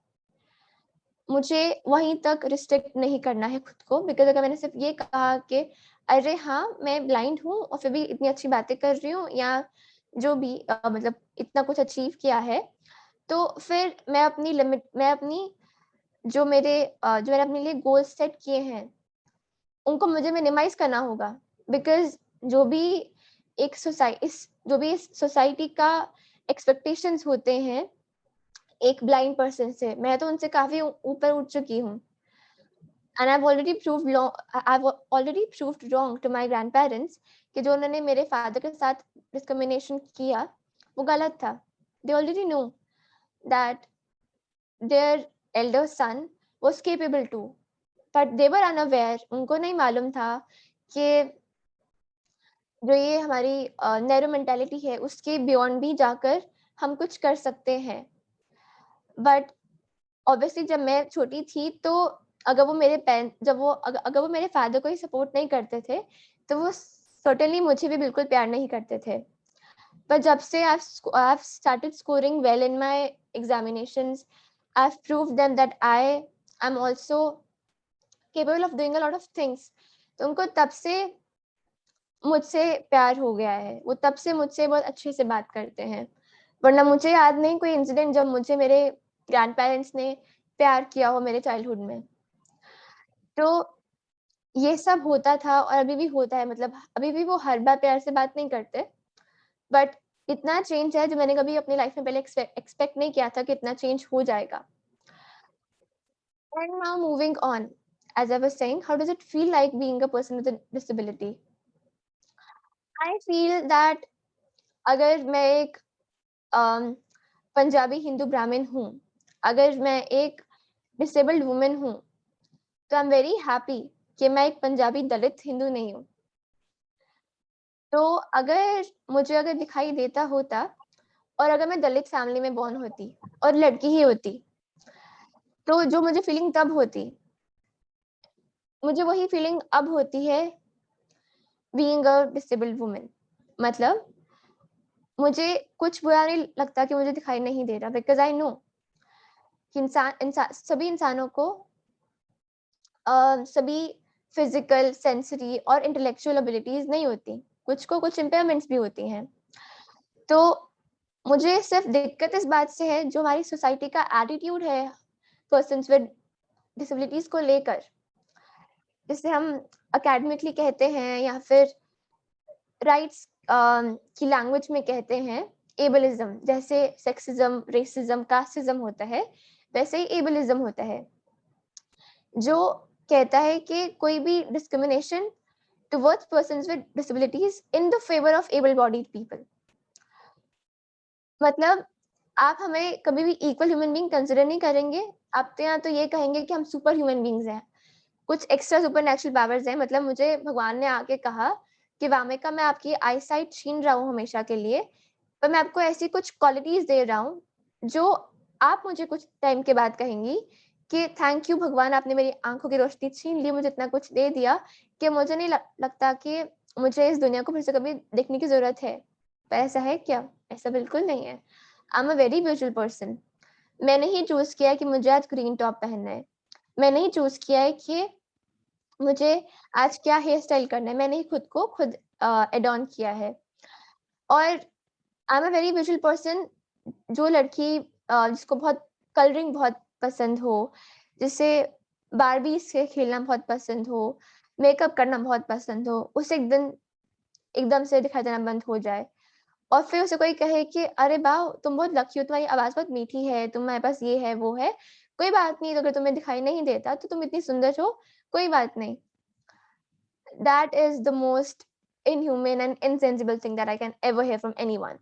मुझे वहीं तक रिस्ट्रिक्ट नहीं करना है खुद को, बिकॉज अगर मैंने सिर्फ ये कहा कि अरे हाँ मैं ब्लाइंड हूँ और फिर भी इतनी अच्छी बातें कर रही हूँ, या जो भी मतलब इतना कुछ अचीव किया है, तो फिर मैं अपनी जो मैंने अपने लिए गोल सेट किए हैं उनको मुझे मिनिमाइज करना होगा, बिकॉज जो भी जो भी इस सोसाइटी का एक्सपेक्टेशंस होते हैं एक ब्लाइंड पर्सन से, मैं तो उनसे काफी ऊपर उठ चुकी हूँ. And I've already proved wrong to my grandparents कि जो उन्होंने मेरे फादर के साथ डिस्क्रिमिनेशन किया वो गलत था. They already knew that their elder son was capable too, but they were unaware. उनको नहीं मालूम था कि जो ये हमारी नैरो मेंटालिटी है उसके बियॉन्ड भी जाकर हम कुछ कर सकते हैं। बट ऑब्वियसली जब मैं छोटी थी तो अगर वो मेरे अगर वो मेरे फादर को ही सपोर्ट नहीं करते थे तो वो सर्टेनली मुझे भी बिल्कुल प्यार नहीं करते थे। पर जब से I've started scoring well in my examinations, I've proved them that I am also capable of doing a lot of things. तो उनको तब से मुझसे प्यार हो गया है, वो तब से मुझसे बहुत अच्छे से बात करते हैं। वरना मुझे याद नहीं कोई इंसिडेंट जब मुझे मेरे ग्रैंड पेरेंट्स ने प्यार किया हो मेरे चाइल्डहुड में। तो ये सब होता था और अभी भी होता है, मतलब अभी भी वो हर बार प्यार से बात नहीं करते, बट इतना चेंज है जो मैंने कभी अपनी लाइफ में पहले एक्सपेक्ट नहीं किया था कि इतना चेंज हो जाएगा। And now moving on, as I was saying, how does it feel like being a person with a disability? I feel that अगर मैं एक अम, पंजाबी हिंदू ब्राह्मण हूँ, अगर मैं एक डिसेबल्ड वुमन हूँ, तो आई एम वेरी हैप्पी कि मैं एक पंजाबी दलित हिंदू नहीं हूँ। तो अगर दिखाई देता होता और अगर मैं दलित फैमिली में बॉर्न होती और लड़की ही होती, तो जो मुझे फीलिंग तब होती, मुझे वही फीलिंग अब होती है बीइंग अ डिसेबल्ड वुमन। मतलब मुझे कुछ बुरा नहीं लगता कि मुझे दिखाई नहीं दे रहा, बिकॉज़ आई नो कि सभी इंसानों को सभी फिजिकल, सेंसरी और इंटेलेक्चुअल एबिलिटीज नहीं होती, कुछ को कुछ इम्पेयरमेंट्स भी होती हैं। तो मुझे सिर्फ दिक्कत इस बात से है जो हमारी सोसाइटी का एटीट्यूड है पर्सन्स विद डिसेबिलिटीज को लेकर, जिसे हम एकेडमिकली कहते हैं या फिर राइट्स की लैंग्वेज में कहते हैं एबलिज्म। जैसे सेक्सिज्म, रेसिज्म, कास्टिज्म होता है, वैसे ही एबलिज्म होता है, जो कहता है कि कोई भी discrimination towards persons with disabilities in the favour of able bodied people. मतलब आप हमें कभी भी इक्वल ह्यूमन बीइंग कंसिडर नहीं करेंगे, आप तो यहाँ तो ये कहेंगे कि हम सुपर ह्यूमन बीइंग्स हैं, कुछ एक्स्ट्रा सुपरनैचुरल पावर्स हैं। मतलब मुझे भगवान ने आके कहा कि वामिका मैं आपकी आई साइट छीन रहा हूँ हमेशा के लिए, पर मैं आपको ऐसी कुछ क्वालिटीज दे रहा हूँ जो आप मुझे कुछ टाइम के बाद कहेंगी कि थैंक यू भगवान, आपने मेरी आंखों की रोशनी छीन ली, मुझे इतना कुछ दे दिया कि मुझे नहीं लगता कि मुझे इस दुनिया को फिर से कभी देखने की जरूरत है। पर ऐसा है क्या? ऐसा बिल्कुल नहीं है। आई am a very visual person. मैंने ही चूज किया कि मुझे आज ग्रीन टॉप पहनना है, मैंने ही चूज किया है कि मुझे आज क्या हेयर स्टाइल करना है, मैंने ही खुद एडॉन किया है। और आई am a very visual person. जो लड़की जिसको बहुत कलरिंग बहुत पसंद हो, जिसे बारबी से खेलना बहुत पसंद हो, मेकअप करना बहुत पसंद हो, उसे एक दिन एकदम से दिखाई देना बंद हो जाए और फिर उसे कोई कहे कि अरे वाह तुम बहुत लकी हो, तुम्हारी आवाज बहुत मीठी है, तुम्हारे पास ये है वो है, कोई बात नहीं, अगर तुम्हें दिखाई नहीं देता तो तुम इतनी सुंदर हो, कोई बात नहीं। That is the most inhumane and insensible thing that I can ever hear from anyone.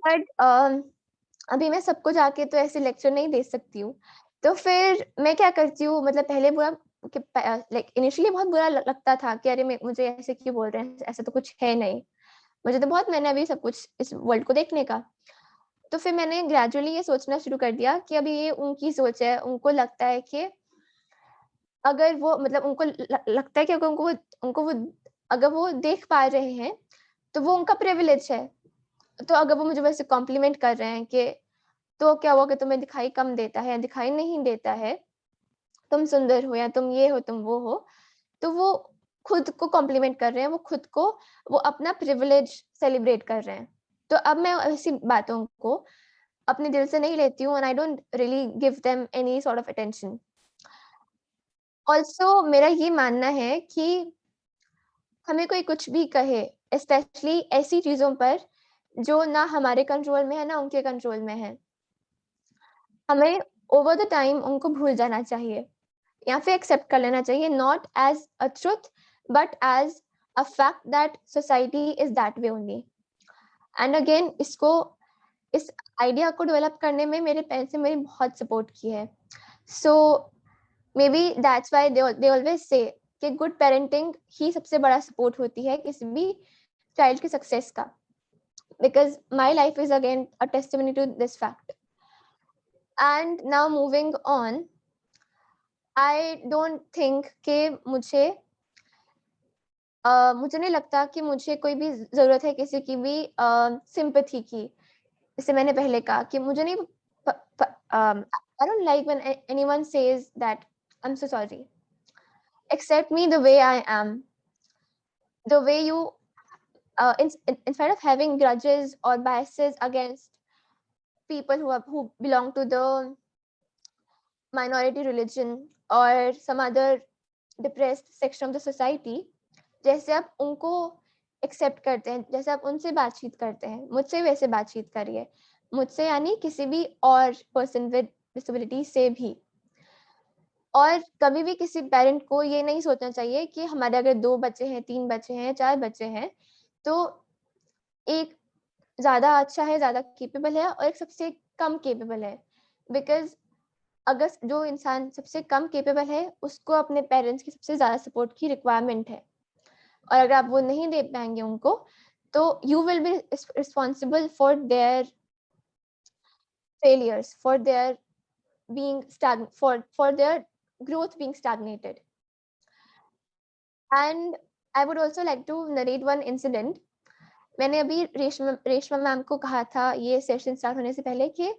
But अभी मैं सबको जाके तो ऐसे लेक्चर नहीं दे सकती हूँ। तो फिर मैं क्या करती हूँ, मतलब पहले बुरा कि लाइक इनिशियली बहुत बुरा लगता था कि अरे मुझे ऐसे क्यों बोल रहे हैं, ऐसा तो कुछ है नहीं। मुझे तो बहुत मैंने अभी सब कुछ इस वर्ल्ड को देखने का। तो फिर मैंने ग्रेजुअली ये सोचना शुरू कर दिया कि अभी ये उनकी सोच है, उनको लगता है कि अगर वो मतलब उनको लगता है कि अगर उनको वो अगर वो देख पा रहे हैं, तो वो उनका प्रिविलेज है। तो अगर वो मुझे वैसे कॉम्प्लीमेंट कर रहे हैं कि तो क्या हुआ कि तुम्हें दिखाई कम देता है या दिखाई नहीं देता है, तुम सुंदर हो या तुम ये हो, तुम वो हो, तो वो खुद को कॉम्प्लीमेंट कर रहे हैं, वो अपना प्रिविलेज सेलिब्रेट कर रहे हैं। तो अब मैं ऐसी बातों को अपने दिल से नहीं लेती हूँ and I don't really give them any sort of attention. Also मेरा ये मानना है कि हमें कोई कुछ भी कहे, स्पेशली ऐसी चीज़ों पर जो ना हमारे कंट्रोल में है, ना उनके कंट्रोल में है। हमें ओवर द टाइम उनको भूल जाना चाहिए या फिर एक्सेप्ट कर लेना चाहिए, not as a truth but as a fact that society is that way only. And again इस आइडिया को डेवलप करने में मेरे पेरेंट्स ने मेरी बहुत सपोर्ट की है। So maybe that's why they always say कि गुड पेरेंटिंग ही सबसे बड़ा सपोर्ट होती है किसी भी चाइल्ड की सक्सेस का, because my life is again a testimony to this fact. And now moving on, I don't think कि मुझे नहीं लगता कि मुझे कोई भी ज़रूरत है किसी की भी सिंपैथी की। जैसे मैंने पहले कहा कि मुझे नहीं प प I don't like when anyone says that I'm so sorry. Accept me the way I am. The way you instead of having grudges or biases against people who belong to the minority religion or some other depressed section of the society, जैसे आप उनको accept करते हैं, जैसे आप उनसे बातचीत करते हैं, मुझसे वैसे बातचीत करिए। मुझसे यानी किसी भी और पर्सन विद डिसेबिलिटी से भी। और कभी भी किसी पेरेंट को ये नहीं सोचना चाहिए कि हमारे अगर 2 बच्चे हैं, 3 बच्चे हैं, 4 बच्चे हैं, तो एक ज़्यादा अच्छा है, ज़्यादा कैपेबल है और एक सबसे कम कैपेबल है। बिकॉज़ अगर जो इंसान सबसे कम कैपेबल है, उसको अपने पेरेंट्स की सबसे ज़्यादा सपोर्ट की रिक्वायरमेंट है। और अगर आप वो नहीं दे पाएँगे उनको, तो you will be responsible for their failures, for their being for their growth being stagnated. And I would also like to narrate one incident. मैंने अभी रेशमा मैम को कहा था ये सेशन स्टार्ट होने से पहले कि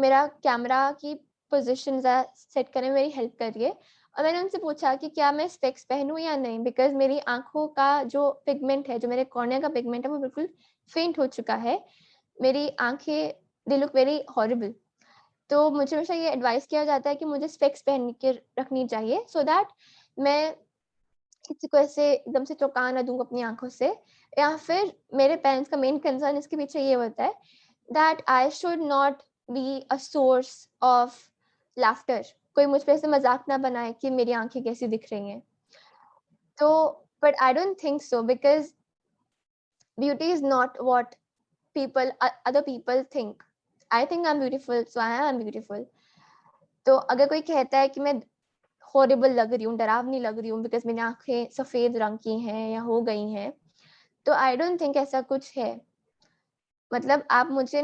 मेरा कैमरा की पोजीशन ज़रा सेट करने में मेरी हेल्प करिए। और मैंने उनसे पूछा कि क्या मैं स्पेक्स पहनूँ या नहीं? बिकॉज़ मेरी आँखों का जो पिगमेंट है, जो मेरे कॉर्निया का पिगमेंट है, वो बिल्कुल फेंट हो चुका है। मेरी आँखें दे लुक वेरी हॉरिबल। तो मुझे हमेशा ये एडवाइस किया जाता है कि मुझे स्पेक्स पहन के रखनी चाहिए सो दैट मैं किसी को ऐसे एकदम से चौंका ना दूँ अपनी आँखों से। या फिर मेरे पेरेंट्स का मेन कंसर्न इसके पीछे ये होता है that I should not be a source of laughter. कोई मुझ पे ऐसे मज़ाक ना बनाए कि मेरी आँखें कैसी दिख रही हैं। तो but I don't think so because beauty is not what other people think. I think I'm beautiful, so I am beautiful. तो अगर कोई कहता है कि मैं हॉरिबल लग रही हूँ, डरावनी लग रही हूँ बिकॉज़ मेरी आँखें सफ़ेद रंग की हैं या हो गई हैं, तो आई डोंट थिंक ऐसा कुछ है। मतलब आप मुझे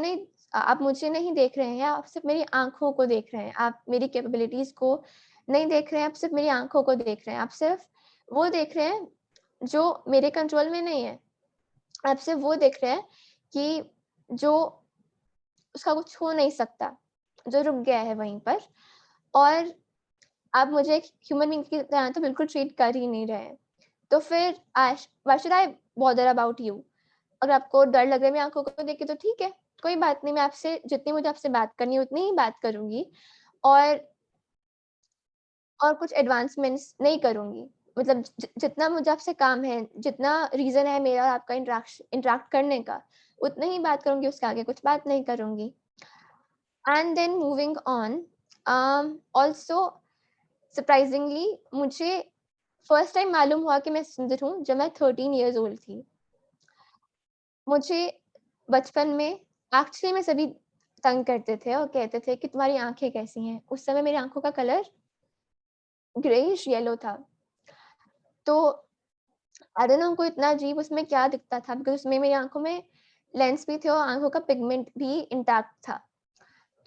नहीं देख रहे हैं, आप सिर्फ़ मेरी आँखों को देख रहे हैं। आप मेरी कैपेबिलिटीज़ को नहीं देख रहे हैं, आप सिर्फ़ मेरी आँखों को देख रहे हैं। आप सिर्फ़ वो देख रहे हैं जो मेरे कंट्रोल में नहीं है। आप सिर्फ़ वो देख रहे हैं कि जो उसका कुछ हो नहीं सकता, जो रुक गया है वहीं पर। और आप मुझे एक ह्यूमन बीइंग की तरह तो बिल्कुल ट्रीट कर ही नहीं रहे हैं। तो फिर why should I bother about you? अगर आपको डर लग रहा है मेरी आँखों को देख के तो ठीक है, कोई बात नहीं, मैं आपसे जितनी मुझे आपसे बात करनी है उतनी ही बात करूँगी और कुछ एडवांसमेंट्स नहीं करूँगी। मतलब जितना मुझे आपसे काम है, जितना रीज़न है मेरा और आपका इंटरैक्ट करने का, उतनी ही बात करूँगी, उसके आगे कुछ बात नहीं करूँगी। And then moving on, also surprisingly मुझे फर्स्ट टाइम मालूम हुआ कि मैं सुंदर हूँ जब मैं 13 इयर्स ओल्ड थी। मुझे बचपन में एक्चुअली में सभी तंग करते थे और कहते थे कि तुम्हारी आँखें कैसी हैं? उस समय मेरी आँखों का कलर ग्रेइश येलो था। तो आई डोंट नो उनको इतना अजीब उसमें क्या दिखता था बिकॉज़ उसमें मेरी आँखों में लेंस भी थे और आँखों का पिगमेंट भी इंटैक्ट था।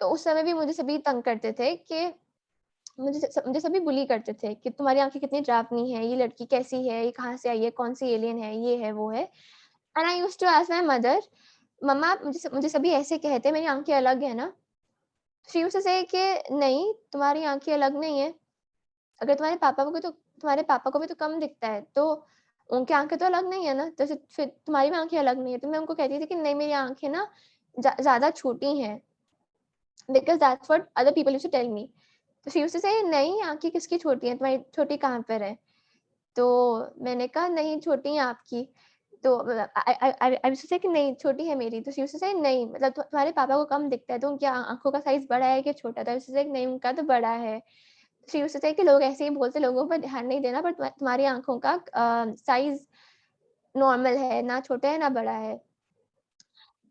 तो उस समय भी मुझे सभी तंग करते थे कि मुझे सभी बुली करते थे कि तुम्हारी आँखें कितनी डरावनी हैं, ये लड़की कैसी है, ये कहाँ से आई है, कौन-सी एलियन है, ये है, वो है। And I used to ask my mother, मम्मा मुझे सभी ऐसे कहते हैं मेरी आँखें अलग है ना? शी यूज्ड टू से कि नहीं, तुम्हारी आँखें अलग नहीं है। अगर तुम्हारे पापा को भी तो कम दिखता है, तो उनकी आँखें तो अलग नहीं है ना? तो फिर तुम्हारी भी आँखें अलग नहीं है। तो मैं उनको कहती थी कि नहीं मेरी आँखें ना ज़्यादा छोटी हैं, because that's what other people used to tell me. तो शी यूज्ड टू से नहीं आँखें किसकी छोटी हैं? तुम्हारी छोटी कहाँ पर है? तो मैंने कहा नहीं छोटी है आपकी। तो आई यूज्ड टू से कि नहीं छोटी है मेरी। तो शी यूज्ड टू से नहीं मतलब तुम्हारे पापा को कम दिखता है तो उनकी आँखों का साइज़ बड़ा है कि छोटा? तो आई यूज्ड टू से नहीं उनका तो बड़ा है। शी यूज्ड टू से कि लोग ऐसे ही बोलते लोगों पर ध्यान नहीं देना बट तुम्हारी आँखों का साइज़ नॉर्मल है, ना छोटा है ना बड़ा है।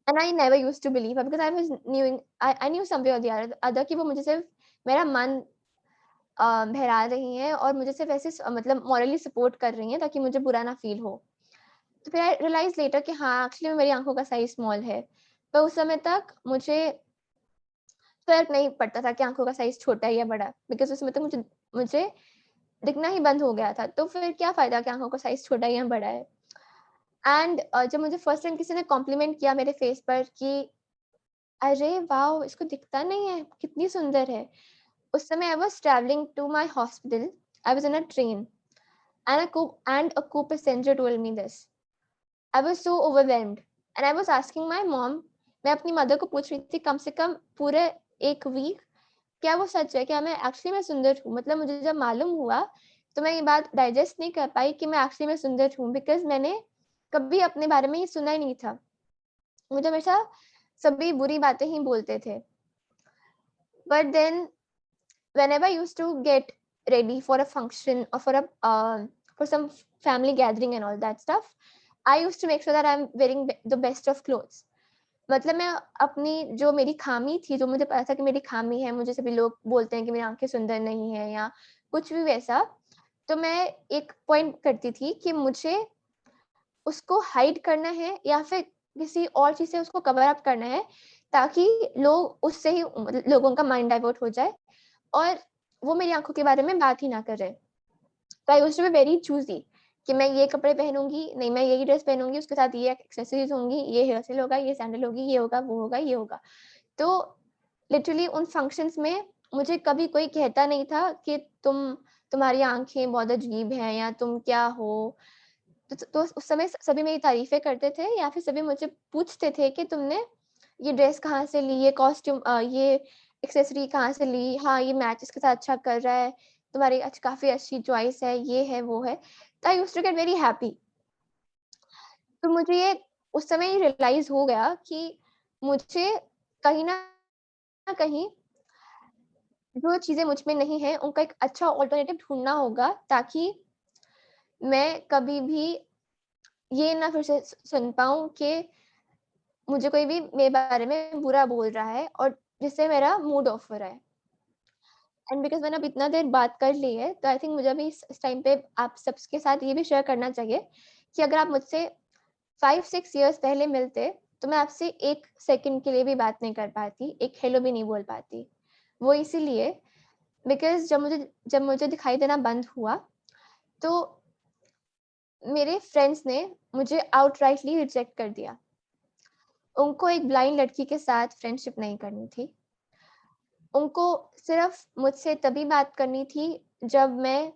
And I never used to believe her because I was knowing I knew somewhere और द अदर कि वो मुझे सिर्फ़ मेरा मन बहला रही हैं और मुझे सिर्फ़ ऐसे मतलब मॉरली सपोर्ट कर रही हैं ताकि मुझे बुरा ना फ़ील हो। तो फिर आई रियलाइज़ लेटर कि हाँ, एक्चुअली में मेरी आँखों का साइज़ स्मॉल है। तो उस समय तक मुझे फ़र्क नहीं पड़ता था कि आँखों का साइज़ छोटा है या बड़ा, बिकॉज़ उस समय तक मुझे मुझे दिखना ही बंद हो गया था। तो फिर क्या फ़ायदा कि आँखों का साइज़ छोटा है या बड़ा है। एंड जब मुझे फर्स्ट टाइम किसी ने कॉम्प्लीमेंट किया मेरे फेस पर कि अरे वाओ! इसको दिखता नहीं है, कितनी सुंदर है। उस समय I was travelling to my hospital, I was in a train and a co-passenger told me this. I was so overwhelmed and I was asking my mom, मैं अपनी मदर को पूछ रही थी कम से कम पूरे 1 वीक, क्या वो सच है? क्या मैं एक्चुअली में सुंदर हूँ? मतलब मुझे जब मालूम हुआ, तो मैं ये बात डाइजेस्ट नहीं कर पाई कि मैं एक्चुअली में सुंदर हूँ, बिकॉज़ मैंने कभी अपने बारे में ये सुना ही नहीं था। मुझे हमेशा सभी बुरी बातें ही बोलते थे। But then whenever I used to get ready for a function or for some family gathering and all that stuff, I used to make sure that I'm wearing the best of clothes. मतलब मैं अपनी जो मेरी खामी थी, जो मुझे पता था कि मेरी खामी है, मुझे सभी लोग बोलते हैं कि मेरी आँखें सुंदर नहीं है या कुछ भी वैसा, तो मैं एक पॉइंट करती थी कि मुझे उसको हाइड करना है या फिर किसी और चीज़ से उसको कवर अप करना है, ताकि लोग उससे ही मतलब लोगों का माइंड डाइवर्ट हो जाए और वो मेरी आँखों के बारे में बात ही ना करें। तो I used to be very choosy कि मैं ये कपड़े पहनूँगी, नहीं मैं यही ड्रेस पहनूँगी, उसके साथ ये एक्सेसरीज़ होंगी, ये हेयर स्टाइल होगा, ये सैंडल होगी, ये होगा, वो होगा, ये होगा। तो लिटरली उन फंक्शंस में मुझे कभी कोई कहता नहीं था कि तुम्हारी आँखें बहुत अजीब हैं या तुम क्या हो? तो उस समय सभी मेरी तारीफ़ें करते थे या फिर सभी मुझे पूछते थे कि तुमने ये ड्रेस कहाँ से ली? ये कॉस्ट्यूम ये एक्सेसरी कहाँ से ली? हाँ, ये मैच इसके साथ अच्छा कर रहा है। तुम्हारी काफ़ी अच्छी चॉइस है, ये है, वो है। तो I used to get very happy. तो मुझे ये उस समय ही रियलाइज़ हो गया कि मुझे कहीं न कहीं जो चीज़ें मुझ में नहीं हैं, उनका एक अच्छा अल्टरनेटिव ढूँढना होगा ताकि मैं कभी भी ये ना फिर से सुन पाऊँ कि मुझे कोई भी मेरे बारे में बुरा बोल रहा है और जिससे मेरा मूड ऑफ हो रहा है। एंड बिकॉज़ मैंने अब इतना देर बात कर ली है, तो आई थिंक मुझे अभी इस टाइम पे आप सबके साथ ये भी शेयर करना चाहिए कि अगर आप मुझसे 5-6 इयर्स पहले मिलते, तो मैं आपसे 1 सेकंड के लिए भी बात नहीं कर पाती, एक हेलो भी नहीं बोल पाती। वो इसीलिए बिकॉज़ जब मुझे दिखाई देना बंद हुआ, तो मेरे फ्रेंड्स ने मुझे आउटराइटली रिजेक्ट कर दिया। उनको एक ब्लाइंड लड़की के साथ फ्रेंडशिप नहीं करनी थी। उनको सिर्फ़ मुझसे तभी बात करनी थी जब मैं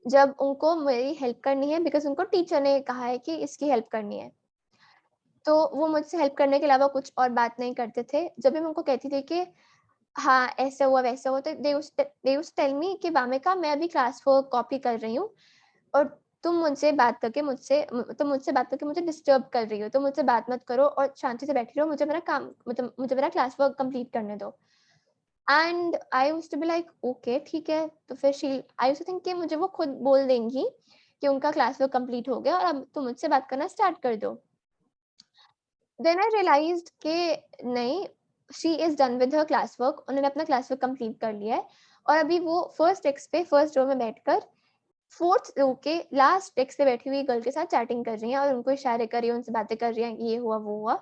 जब उनको मेरी हेल्प करनी है बिकॉज़ उनको टीचर ने कहा है कि इसकी हेल्प करनी है। तो वो मुझसे हेल्प करने के अलावा कुछ और बात नहीं करते थे। जब भी मैं उनको कहती थी कि हाँ, ऐसा हुआ, वैसा हुआ, तो दे यूज्ड टेल मी कि वामिका मैं अभी क्लास वर्क कॉपी कर रही हूँ और तुम मुझसे बात करके मुझे डिस्टर्ब कर रही हो, तो मुझसे बात मत करो और शांति से बैठी रहो, मुझे मेरा क्लास वर्क कंप्लीट करने दो। And I used to be like okay ठीक है, तो फिर आई यूज्ड टू थिंक कि मुझे वो खुद बोल देंगी कि उनका क्लास वर्क कंप्लीट हो गया और अब तुम मुझसे बात करना स्टार्ट कर दो। देन आई रियलाइज्ड कि नहीं, she is done with her class work, उन्होंने अपना क्लास वर्क कंप्लीट कर लिया है और अभी वो फर्स्ट डेस्क पे फर्स्ट रो में बैठकर 4th रो के लास्ट डेस्क पे बैठी हुई गर्ल के साथ चैटिंग कर रही हैं और उनको इशारे कर रही हैं, उनसे बातें कर रही हैं, ये हुआ, वो हुआ।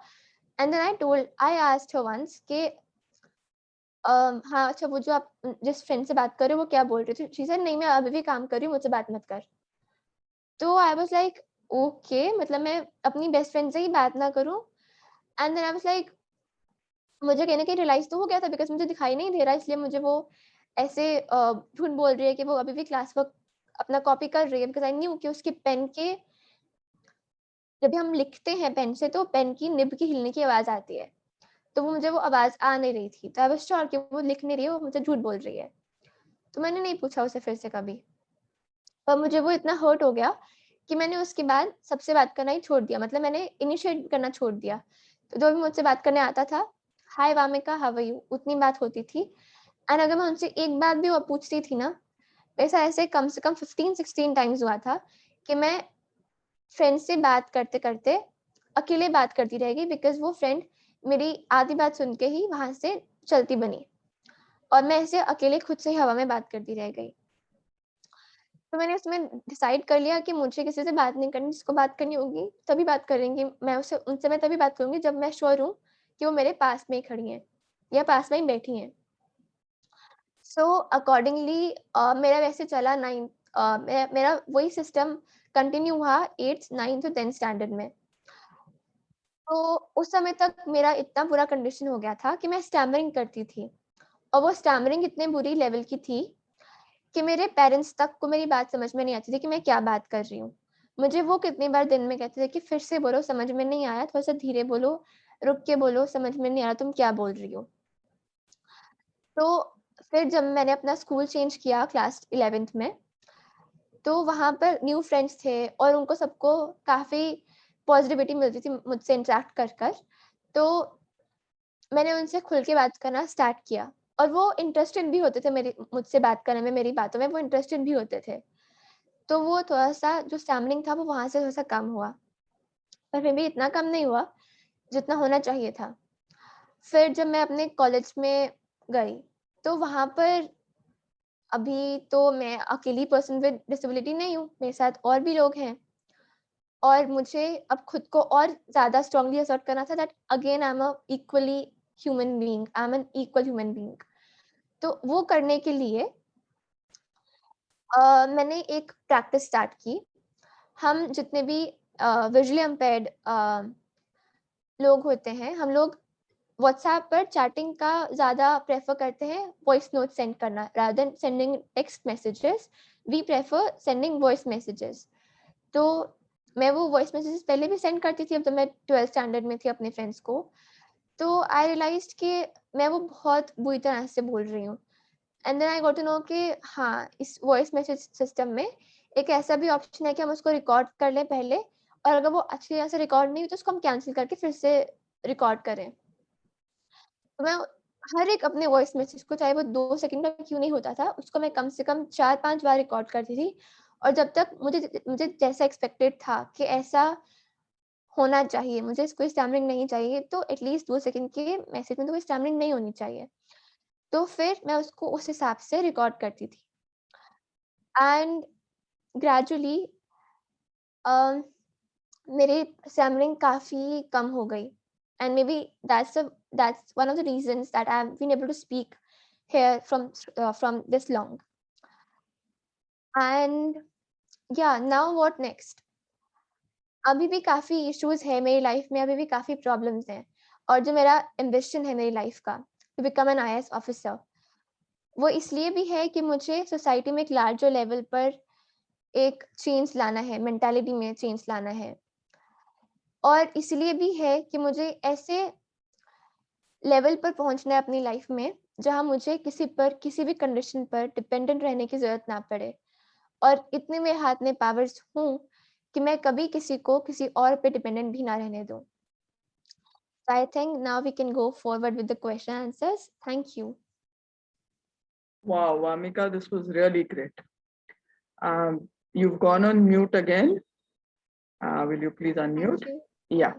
And then I asked her once कि हाँ, अच्छा वो जो आप जिस फ्रेंड से बात कर रहे हो वो क्या बोल रही थी? शी सेड नहीं मैं अभी भी काम कर रही हूँ, मुझसे बात मत कर। तो आई वाज़ लाइक ओके, मतलब मैं अपनी बेस्ट फ्रेंड से ही बात ना करूँ? And then I was like मुझे कहीं न कहीं रियलाइज़ तो हो गया था बिकॉज़ मुझे दिखाई नहीं दे रहा, इसलिए मुझे वो ऐसे झूठ बोल रही है कि वो अभी भी क्लास वर्क अपना कॉपी कर रही है बिकॉज़ आई न्यू कि उसके पेन के जब भी हम लिखते हैं पेन से तो पेन की निब की हिलने की आवाज़ आती है। तो वो मुझे वो आवाज़ आ नहीं रही थी। तो आई वाज़ श्योर कि वो लिख नहीं रही है, वो मुझे झूठ बोल रही है। तो मैंने नहीं पूछा उसे फिर से कभी। पर मुझे वो इतना हर्ट हो गया कि मैंने उसके बाद सबसे बात करना ही छोड़ दिया। मतलब मैंने इनिशिएट करना छोड़ दिया। तो जो भी मुझसे बात करने आता था, हाय वामिका, हाउ आर यू? उतनी बात होती थी। एंड अगर मैं उनसे एक बात भी और पूछती थी ना, ऐसा ऐसे कम से कम 15-16 टाइम्स हुआ था कि मैं फ्रेंड से बात करते-करते अकेले बात करती रह गई बिकॉज़ वो फ्रेंड मेरी आधी बात सुन के ही वहाँ से चलती बनी। और मैं ऐसे अकेले खुद से ही हवा में बात करती रह गई। तो मैंने उसमें डिसाइड कर लिया कि मुझे किसी से बात नहीं करनी, जिसको बात करनी होगी तभी बात करेंगी। उनसे मैं तभी बात करूँगी जब मैं श्योर हूँ कि वो मेरे पास में ही खड़ी हैं या पास में ही बैठी हैं। सो अकॉर्डिंगली मेरा वैसे चला 9th मेरा वही सिस्टम कंटिन्यू हुआ 8th, 9th और 10th स्टैंडर्ड में। तो उस समय तक मेरा इतना बुरा कंडीशन हो गया था कि मैं स्टैमरिंग करती थी, और वो स्टैमरिंग इतने बुरी लेवल की थी कि मेरे पेरेंट्स तक को मेरी बात समझ में नहीं आती थी कि मैं क्या बात कर रही हूँ। मुझे वो कितनी बार दिन में कहते थे कि फिर से बोलो, समझ में नहीं आया, थोड़ा-सा धीरे बोलो, रुक के बोलो, समझ में नहीं आ रहा तुम क्या बोल रही हो। तो फिर जब मैंने अपना स्कूल चेंज किया क्लास 11th में, तो वहाँ पर न्यू फ्रेंड्स थे और उनको सबको काफ़ी पॉज़िटिविटी मिलती थी मुझसे इंटरैक्ट कर। तो मैंने उनसे खुल के बात करना स्टार्ट किया, और वो इंटरेस्टेड भी होते थे मुझसे बात करने में, मेरी बातों में वो इंटरेस्टेड भी होते थे। तो वो थोड़ा-सा जो स्टैमरिंग था वो वहाँ से थोड़ा-सा कम हुआ, पर फिर भी इतना कम नहीं हुआ जितना होना चाहिए था। फिर जब मैं अपने कॉलेज में गई, तो वहाँ पर अभी तो मैं अकेली पर्सन विद डिसेबिलिटी नहीं हूँ, मेरे साथ और भी लोग हैं, और मुझे अब खुद को और ज़्यादा स्ट्रांगली असर्ट करना था that again I am a equally human being, I am an equal human being. तो वो करने के लिए मैंने एक प्रैक्टिस स्टार्ट की। हम जितने भी विजुअली इम्पेयर्ड लोग होते हैं, हम लोग व्हाट्सएप पर चैटिंग का ज़्यादा प्रेफ़र करते हैं, वॉइस नोट सेंड करना rather than sending text messages, we prefer sending voice messages. तो मैं वो वॉइस मैसेजेस पहले भी सेंड करती थी, अब जब मैं 12th स्टैंडर्ड में थी अपने फ्रेंड्स को, तो आई रियलाइज़्ड कि मैं वो बहुत बुरी तरह से बोल रही हूँ। And then I got to know कि हाँ, इस वॉइस मैसेज सिस्टम में एक ऐसा भी ऑप्शन है कि हम उसको रिकॉर्ड कर लें पहले, और अगर वो अच्छी तरह से रिकॉर्ड नहीं हुई तो उसको हम कैंसल करके फिर से रिकॉर्ड करें। तो मैं हर एक अपने वॉइस मैसेज को, चाहे वो 2 सेकंड का क्यों नहीं होता था, उसको मैं कम से कम 4-5 बार रिकॉर्ड करती थी, और जब तक मुझे जैसा एक्सपेक्टेड था कि ऐसा होना चाहिए, मुझे कोई स्टैमरिंग नहीं चाहिए, तो एटलीस्ट 2 सेकंड के मैसेज में तो कोई स्टैमरिंग नहीं होनी चाहिए। तो फिर मैं उसको उस हिसाब से रिकॉर्ड करती थी, एंड ग्रेजुअली अ, मेरी स्टैमरिंग काफ़ी कम हो गई, and maybe that's one of the reasons that I have been able to speak here from this long. And yeah, now what next? अभी भी काफ़ी इश्यूज़ है मेरी लाइफ़ में, अभी भी काफ़ी प्रॉब्लम्स हैं, और जो मेरा एम्बिशन है मेरी लाइफ़ का, to become an IAS officer, वो इसलिए भी है कि मुझे सोसाइटी में एक लार्जर लेवल पर एक चेंज लाना है, मेंटालिटी में चेंज लाना है, और इसलिए भी है कि मुझे ऐसे लेवल पर पहुँचना है अपनी लाइफ़ में, जहाँ मुझे किसी पर, किसी भी कंडीशन पर डिपेंडेंट रहने की ज़रूरत ना पड़े। और इतने मेरे हाथ में पावर्स हों कि मैं कभी किसी को किसी और पे डिपेंडेंट भी ना रहने दूँ। So I think now we can go forward with the question answers. Thank you. Wow, Vamika, this was really great. You've gone on mute again. Will you please Thank unmute? you. Yeah.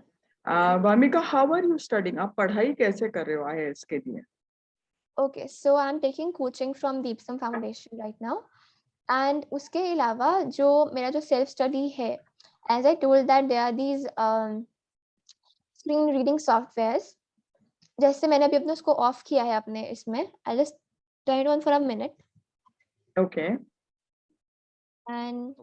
Vamika, how are you studying? आप पढ़ाई कैसे कर रहे हो IAS के लिए? Okay, so I'm taking coaching from Deepsam Foundation right now. And उसके अलावा जो मेरा जो सेल्फ स्टडी है, as I told that there are these screen reading softwares. जैसे मैंने अभी अपने उसको ऑफ किया है अपने इसमें. I'll just turn it on for a minute. Okay. And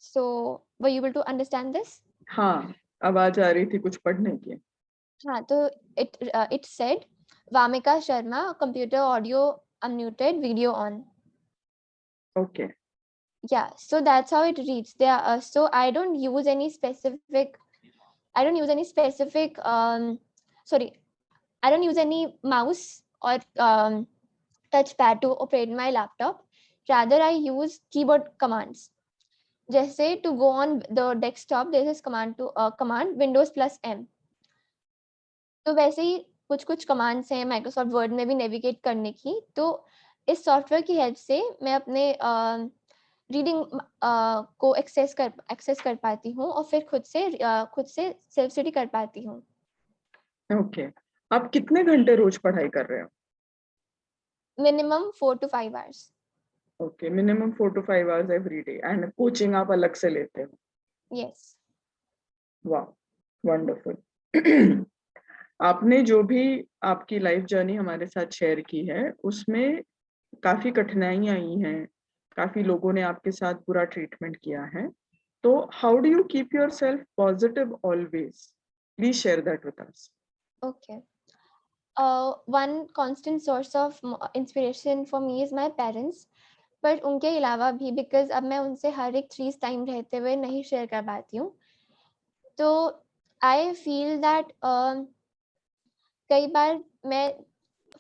so were you able to understand this? हाँ, आवाज आ रही थी कुछ पढ़ने की. हाँ, तो it said Vamika Sharma, computer audio unmuted, video on. Okay. Yeah, so that's how it reads. There are, so I don't use any specific, sorry, I don't use any mouse or touchpad to operate my laptop. Rather, I use keyboard commands. जैसे to go on the desktop, there is command Windows plus M. तो वैसे ही कुछ commands हैं Microsoft word में भी navigate करने की, तो इस सॉफ्टवेयर की हेल्प से मैं अपने रीडिंग को एक्सेस कर पाती हूँ और फिर खुद से सेल्फ स्टडी कर पाती हूँ। ओके, आप कितने घंटे रोज पढ़ाई कर रहे हो? Minimum 4 to 5 hours। Okay, minimum 4 to 5 hours every day, and coaching आप अलग से लेते हो? यस। वाह, वंडरफुल। आपने जो भी आपकी लाइफ जर्नी हमारे साथ शेयर की है, उसमें काफी कठिनाइयां आई हैं, काफी लोगों ने आपके साथ बुरा ट्रीटमेंट किया है, तो how do you keep yourself positive always? Please share that with us. Okay. one constant source of inspiration for me is my parents, but उनके अलावा भी, बिकॉज अब मैं उनसे हर एक चीज़ टाइम रहते हुए नहीं शेयर कर पाती हूँ, तो आई फील दैट कई बार मैं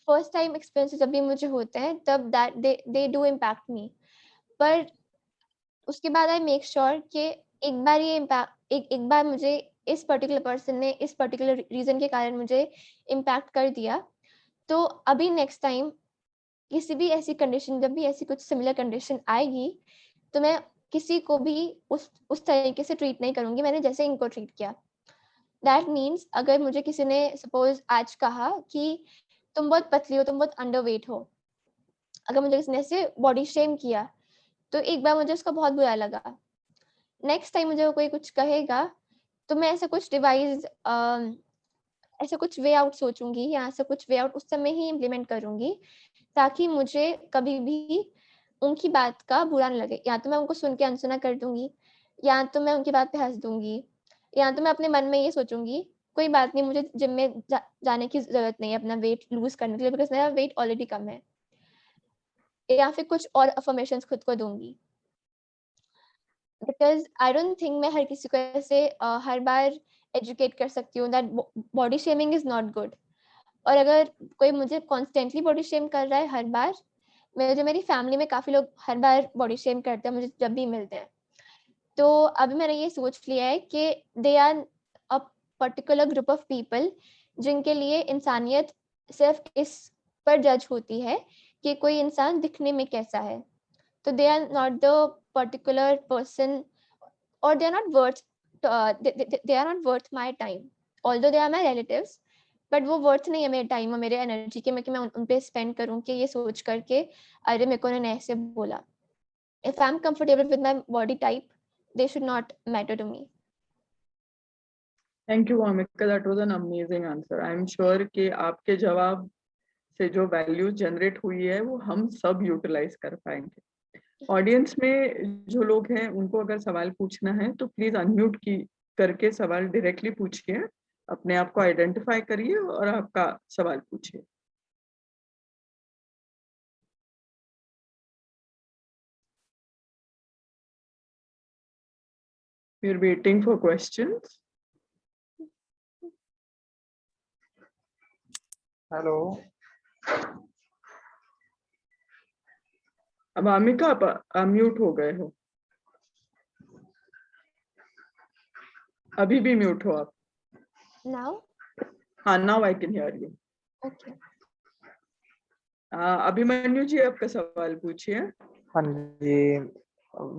फर्स्ट टाइम एक्सपीरियंस जब भी मुझे होते हैं तब दैट दे डू इम्पैक्ट मी, पर उसके बाद आई मेक श्योर कि एक बार ये इम्पैक्ट एक बार मुझे इस पर्टिकुलर पर्सन ने इस पर्टिकुलर रीजन के कारण मुझे इम्पैक्ट कर दिया, तो अभी नेक्स्ट टाइम किसी भी ऐसी कंडीशन, जब भी ऐसी कुछ सिमिलर कंडीशन आएगी, तो मैं किसी को भी उस तरीके से ट्रीट नहीं करूंगी मैंने जैसे इनको ट्रीट किया। दैट मीन्स अगर मुझे किसी ने सपोज आज कहा कि तुम बहुत पतली हो, तुम बहुत अंडरवेट हो, अगर मुझे किसी ने ऐसे बॉडी शेम किया, तो एक बार मुझे उसका बहुत बुरा लगा। नेक्स्ट टाइम मुझे कोई कुछ कहेगा, तो मैं ऐसा कुछ डिवाइस ऐसा कुछ वे आउट सोचूंगी या ऐसा कुछ वे आउट उस समय ही इम्प्लीमेंट करूंगी, ताकि मुझे कभी भी उनकी बात का बुरा न लगे। या तो मैं उनको सुन के अनसुना कर दूंगी, या तो मैं उनकी बात पे हंस दूंगी, या तो मैं अपने मन में ये सोचूंगी कोई बात नहीं, मुझे जिम में जाने की जरूरत नहीं है अपना वेट लूज करने के लिए, बिकॉज मेरा वेट ऑलरेडी कम है, या फिर कुछ और अफर्मेशंस खुद को दूंगी। बिकॉज आई डोंट थिंक मैं हर किसी को ऐसे हर बार एजुकेट कर सकती हूँ that body shaming is not good. और अगर कोई मुझे कॉन्स्टेंटली बॉडी शेम कर रहा है हर बार, मेरी फैमिली में काफी लोग हर बार बॉडी शेम करते हैं मुझे जब भी मिलते हैं, तो अभी मैंने ये सोच लिया है कि they are a particular group of people जिनके लिए इंसानियत सिर्फ इस पर जज होती है कि कोई इंसान दिखने में कैसा है, तो they are not the particular person, or they are not worth they are not worth my time, although they are my relatives, but वो worth नहीं है मेरे टाइम और मेरे एनर्जी के, मैं उन पे स्पेंड करूँ कि ये सोच करके अरे मेरे को उन्होंने ऐसे बोला। if I'm comfortable with my body type, they should not matter to me। Thank you Wamiqa, that was an amazing answer. I am sure कि आपके जवाब से जो वैल्यू जनरेट हुई है वो हम सब यूटिलाइज कर पाएंगे। ऑडियंस में जो लोग हैं उनको अगर सवाल पूछना है तो प्लीज अनम्यूट की करके सवाल डायरेक्टली पूछिए, अपने आप को आइडेंटिफाई करिए और आपका सवाल पूछिए। We are waiting for questions. Hello. अब आमिका आप म्यूट हो गए हो, अभी भी म्यूट हो आप। now हाँ, now I can hear you. okay। Abhimanyu ji आपका सवाल पूछिए। हाँ जी,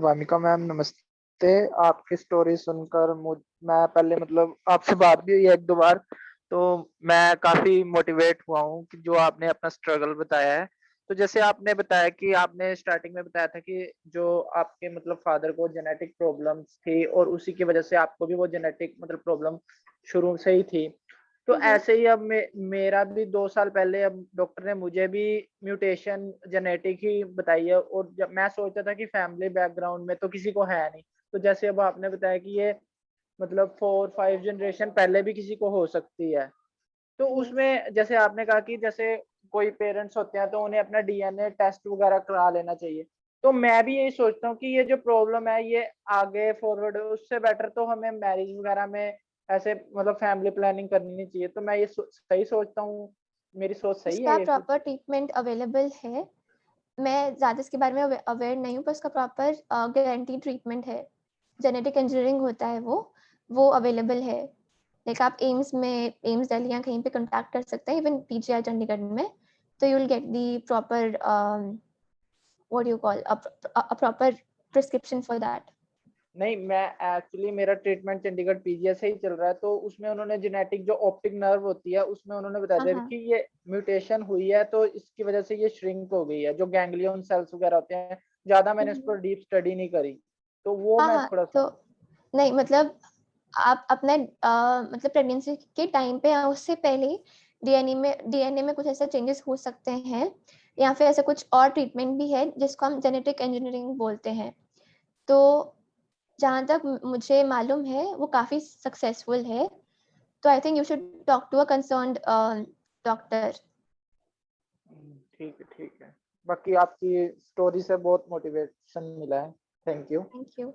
वामिका मैम नमस्ते। आपकी स्टोरी सुनकर मैं पहले मतलब आपसे बात भी हुई है एक दो बार, तो मैं काफी मोटिवेट हुआ हूँ कि जो आपने अपना स्ट्रगल बताया है। तो जैसे आपने बताया कि आपने स्टार्टिंग में बताया था कि जो आपके मतलब फादर को जेनेटिक प्रॉब्लम्स थी और उसी की वजह से आपको भी वो जेनेटिक मतलब प्रॉब्लम शुरू से ही थी। तो ऐसे ही अब मेरा भी 2 साल पहले अब डॉक्टर ने मुझे भी म्यूटेशन जेनेटिक ही बताई है, और जब मैं सोचता था कि फैमिली बैकग्राउंड में तो किसी को है नहीं, तो जैसे अब आपने बताया कि ये मतलब 4-5 जनरेशन पहले भी किसी को हो सकती है। तो उसमें जैसे आपने कहा कि जैसे कोई पेरेंट्स होते हैं तो उन्हें अपना डीएनए टेस्ट वगैरह करा लेना चाहिए। तो मैं भी यही सोचता हूँ कि ये जो प्रॉब्लम है ये आगे फॉरवर्ड उससे बेटर तो हमें मैरिज वगैरह में ऐसे मतलब फैमिली प्लानिंग करनी नहीं चाहिए। तो मैं ये सही सोचता हूँ, मेरी सोच सही है उसका ये कुछ? प्रॉपर ट्रीटमेंट अवेलेबल है। मैं ज़्यादा इसके बारे में अवेयर नहीं हूँ, पर उसका प्रॉपर गारंटी ट्रीटमेंट है। जेनेटिक इंजीनियरिंग होता है वो अवेलेबल है। लाइक आप एम्स दिल्ली या कहीं पे कॉन्टैक्ट कर सकते हैं, इवन पीजीआई चंडीगढ़ में, तो you will get the proper what you call a proper prescription for that? नहीं, मैं एक्चुअली मेरा ट्रीटमेंट चंडीगढ़ पीजीआई से ही चल रहा है, तो उसमें उन्होंने जेनेटिक जो ऑप्टिक नर्व होती है उसमें उन्होंने बता दिया हाँ कि ये म्यूटेशन हुई है, तो इसकी वजह से ये श्रिंक हो गई है, जो गैंग्लियन सेल्स वगैरह होते हैं। ज्यादा मैंने इस पर डीप स्टडी नहीं करी, तो वो मैं हाँ थोड़ा तो सा नहीं मतलब आप अपने मतलब प्रेगनेंसी के टाइम पे या उससे पहले डीएनए में कुछ ऐसा चेंजेस हो सकते हैं, या फिर ऐसा कुछ और ट्रीटमेंट भी है जिसको हम जेनेटिक इंजीनियरिंग बोलते हैं। तो जहाँ तक मुझे मालूम है वो काफ़ी सक्सेसफुल है, तो I think you should talk to a concerned doctor. ठीक है। बाकी आपकी स्टोरी से बहुत मोटिवेशन मिला है, thank you. Thank you.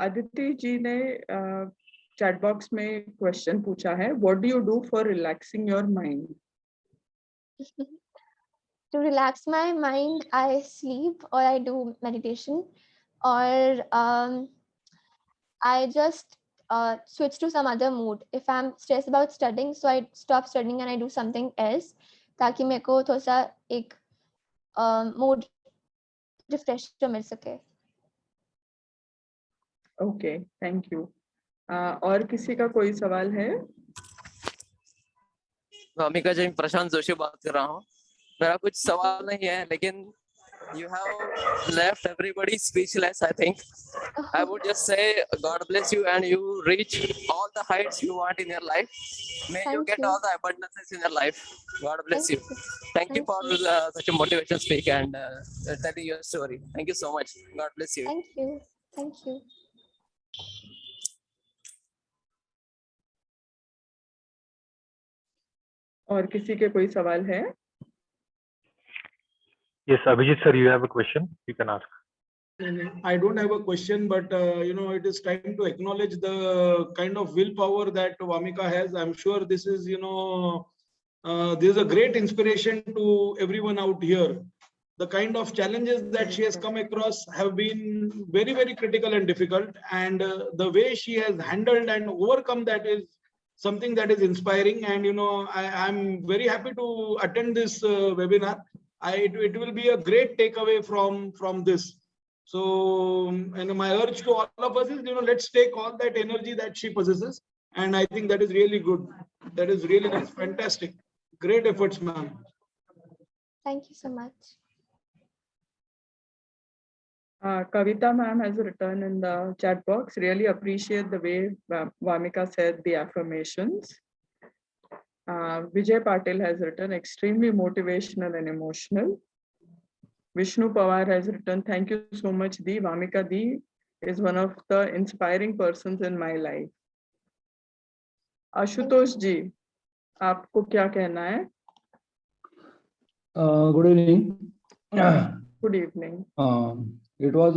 Aditi ji ने चैट बॉक्स में क्वेश्चन पूछा है, what do you do for relaxing your mind? To relax my mind, I sleep or I do meditation, or I just switch to some other mood. If I'm stressed about studying, so I stop studying and I do something else, ताकि मेरे को थोड़ा सा एक mood refresher मिल सके। Okay, thank you. और किसी का कोई सवाल है? वामिका जी, प्रशांत जोशी बात कर रहा हूँ। मेरा कुछ सवाल नहीं है, लेकिन you have left everybody speechless. I think I would just say God bless you and you reach all the heights you want in your life. May you Thank get you. all the abundances in your life. God bless Thank you. you. Thank you for such a motivation speak and telling your story. Thank you so much. God bless you. Thank you. Thank you. और किसी के कोई सवाल है? Yes, Abhijit sir, you have a question, you can ask. I don't have a question, but it is time to acknowledge the kind of willpower that Vamika has. I'm sure this is, this is a great inspiration to everyone out here. The kind of challenges that she has come across have been very, very critical and difficult, and the way she has handled and overcome that is something that is inspiring. And I'm very happy to attend this webinar. It will be a great takeaway from this. So, and my urge to all of us is, let's take all that energy that she possesses, and I think that is really good. That's fantastic. Great efforts, ma'am. Thank you so much. Kavita ma'am has written in the chat box, really appreciate the way Vamika said the affirmations. Vijay Patil has written, extremely motivational and emotional. Vishnu Pawar has written, thank you so much Di. Vamika Di is one of the inspiring persons in my life. Ashutosh ji, आपको क्या कहना है? Good evening. Good evening. It was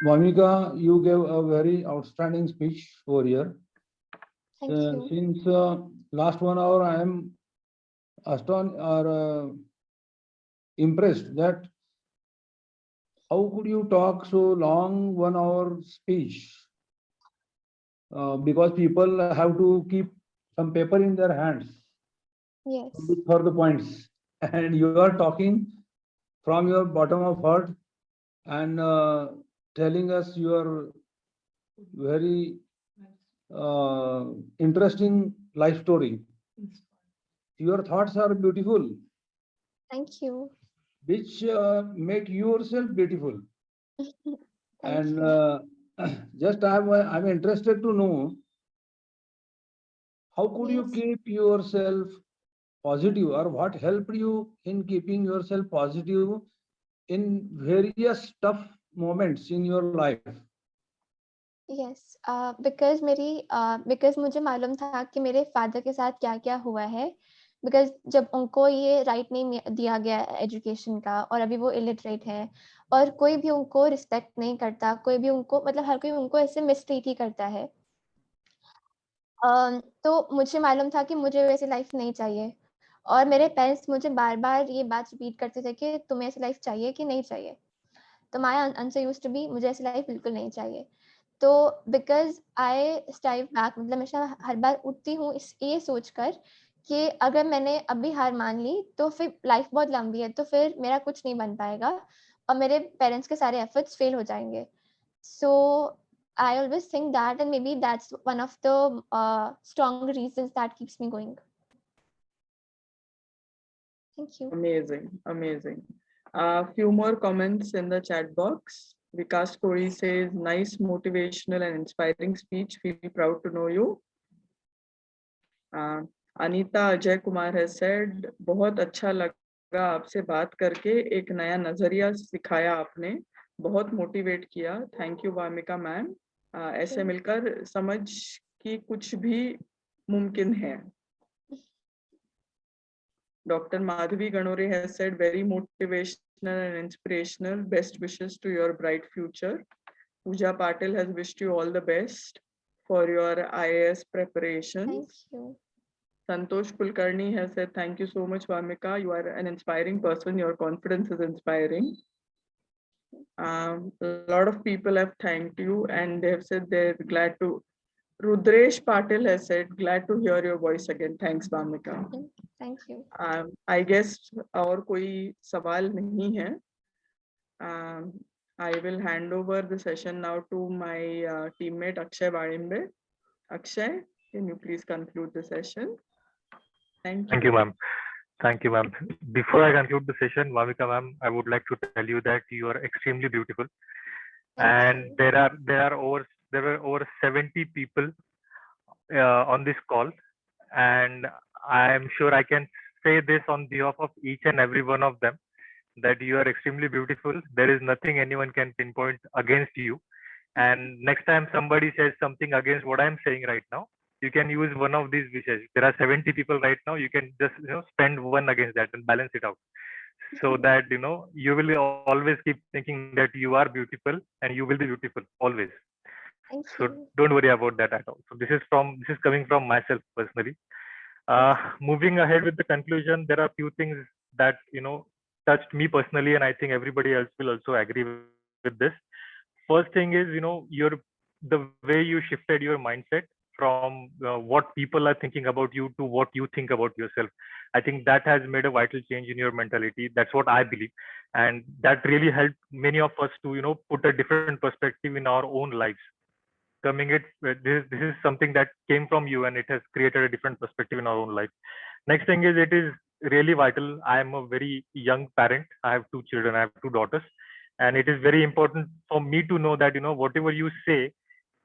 Vamika, you gave a very outstanding speech over here. Thank you. Since last 1 hour, I am astonished or impressed that how could you talk so long 1 hour speech? Because people have to keep some paper in their hands Yes. for the points, and you are talking from your bottom of heart and telling us your very interesting life story. Your thoughts are beautiful, Thank you. which make yourself beautiful. Thank And you. just I'm interested to know, how could you Yes. keep yourself positive, or what helped you in keeping yourself positive in various tough moments in your life? Yes, because मुझे मालूम था कि मेरे father के साथ क्या क्या हुआ है, बिकॉज जब उनको ये राइट नहीं दिया गया एजुकेशन का, और अभी वो इलिटरेट है, और कोई भी उनको रिस्पेक्ट नहीं करता, कोई भी उनको मतलब हर कोई उनको ऐसे मिसट्रीट ही करता है। तो मुझे मालूम था कि मुझे वैसी लाइफ नहीं चाहिए, और मेरे पेरेंट्स मुझे बार बार ये बात रिपीट करते थे कि तुम्हें ऐसी लाइफ चाहिए कि नहीं चाहिए। तो my answer used to be, मुझे ऐसी लाइफ बिल्कुल नहीं चाहिए। तो बिकॉज आई स्टाइव बैक, मतलब हमेशा हर बार उठती हूँ ये सोचकर कि अगर मैंने अभी हार मान ली तो फिर लाइफ बहुत लंबी है, तो फिर मेरा कुछ नहीं बन पाएगा, और मेरे पेरेंट्स के सारे एफर्ट्स फेल हो जाएंगे. So I always think that, and maybe that's one of the strong reasons that keeps me going. Thank you. Amazing, amazing. Few more comments in the chat box. Vikas Kori says, nice, motivational and inspiring speech. Feel proud to know you. Anita Ajay Kumar has said, बहुत अच्छा लगा आपसे बात करके, एक नया नजरिया सिखाया आपने, बहुत मोटिवेट किया. Thank you Wamiqa ma'am. ऐसे मिलकर समझ कि कुछ भी मुमकिन है. Dr. Madhavi Ganore has said, very motivational and inspirational. Best wishes to your bright future. Pooja Patil has wished you all the best for your IAS preparations. Thank you. Santosh Kulkarni has said, thank you so much, Vamika. You are an inspiring person. Your confidence is inspiring. A lot of people have thanked you and they have said they're glad to. Rudresh Patil has said, glad to hear your voice again. Thanks, Vamika. Thank you. I guess और कोई सवाल नहीं है. I will hand over the session now to my teammate Akshay Vadimbe. Akshay, can you please conclude the session? Thank you. Thank you, ma'am. Thank you, ma'am. Before I conclude the session, Vamika ma'am, I would like to tell you that you are extremely beautiful. And there were over 70 people on this call, and I am sure I can say this on behalf of each and every one of them, that you are extremely beautiful. There is nothing anyone can pinpoint against you. And next time somebody says something against what I'm saying right now, you can use one of these wishes. There are 70 people right now. You can just spend one against that and balance it out, so that you will always keep thinking that you are beautiful and you will be beautiful always. So don't worry about that at all. So this is coming from myself personally. Moving ahead with the conclusion, there are few things that touched me personally, and I think everybody else will also agree with this. First thing is the way you shifted your mindset from what people are thinking about you to what you think about yourself. I think that has made a vital change in your mentality. That's what I believe, and that really helped many of us to put a different perspective in our own lives. This is something that came from you, and it has created a different perspective in our own life. Next thing is, it is really vital. I am a very young parent. I have 2 children. I have 2 daughters, and it is very important for me to know that whatever you say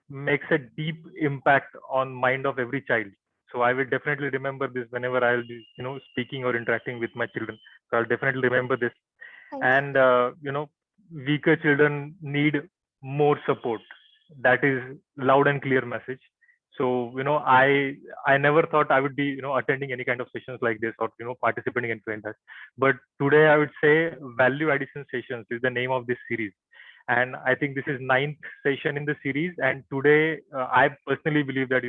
makes a deep impact on mind of every child. So I will definitely remember this whenever I'll be speaking or interacting with my children. So I'll definitely remember this. And weaker children need more support. That is loud and clear message. So I never thought I would be attending any kind of sessions like this or participating in that. But today I would say value addition sessions is the name of this series, and I think this is 9th session in the series. And today I personally believe that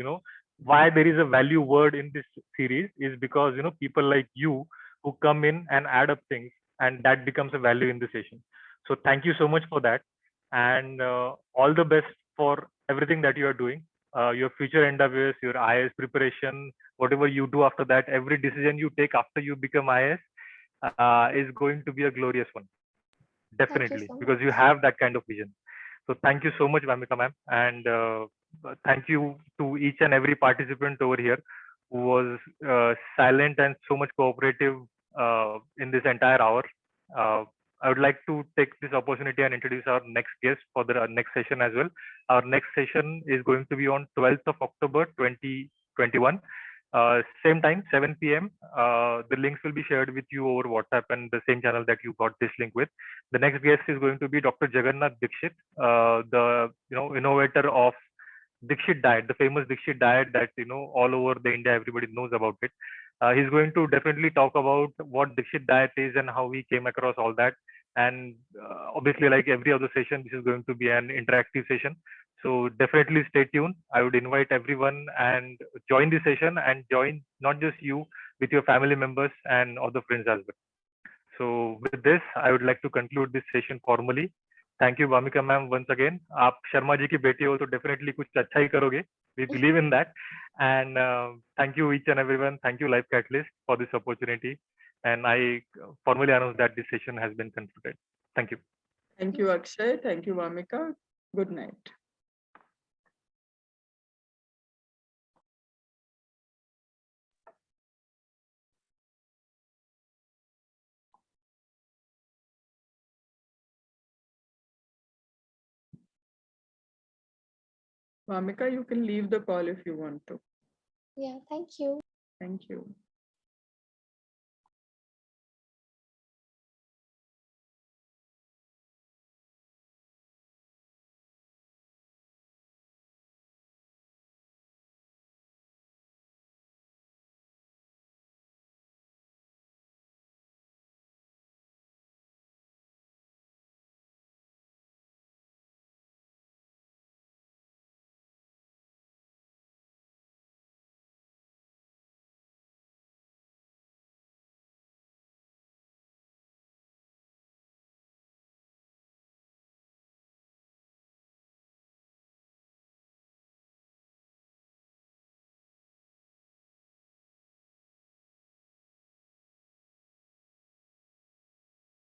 why there is a value word in this series is because people like you who come in and add up things, and that becomes a value in the session. So thank you so much for that, and all the best for everything that you are doing, your future endeavors, your IAS preparation, whatever you do after that. Every decision you take after you become IAS is going to be a glorious one, definitely, because you have that kind of vision. So thank you so much, Vamika ma'am, and thank you to each and every participant over here who was silent and so much cooperative in this entire hour. I would like to take this opportunity and introduce our next guest for the next session as well. Our next session is going to be on 12th of October 2021. Same time, 7 p.m. The links will be shared with you over WhatsApp and the same channel that you got this link with. The next guest is going to be Dr. Jagannath Dixit, the innovator of Dixit diet, the famous Dixit diet that all over the India everybody knows about it. He's going to definitely talk about what Dixit diet is and how he came across all that. And obviously, like every other session, this is going to be an interactive session. So definitely stay tuned. I would invite everyone and join the session, and join not just you, with your family members and other friends as well. So with this, I would like to conclude this session formally. Thank you, Vamika ma'am, once again. आप शर्मा जी की बेटी हो तो definitely कुछ अच्छा ही करोगे. We believe in that. And thank you each and everyone. Thank you Life Catalyst for this opportunity. And I formally announce that this session has been concluded. Thank you. Thank you, Akshay. Thank you, Vamika. Good night. Vamika, you can leave the call if you want to. Yeah, thank you. Thank you.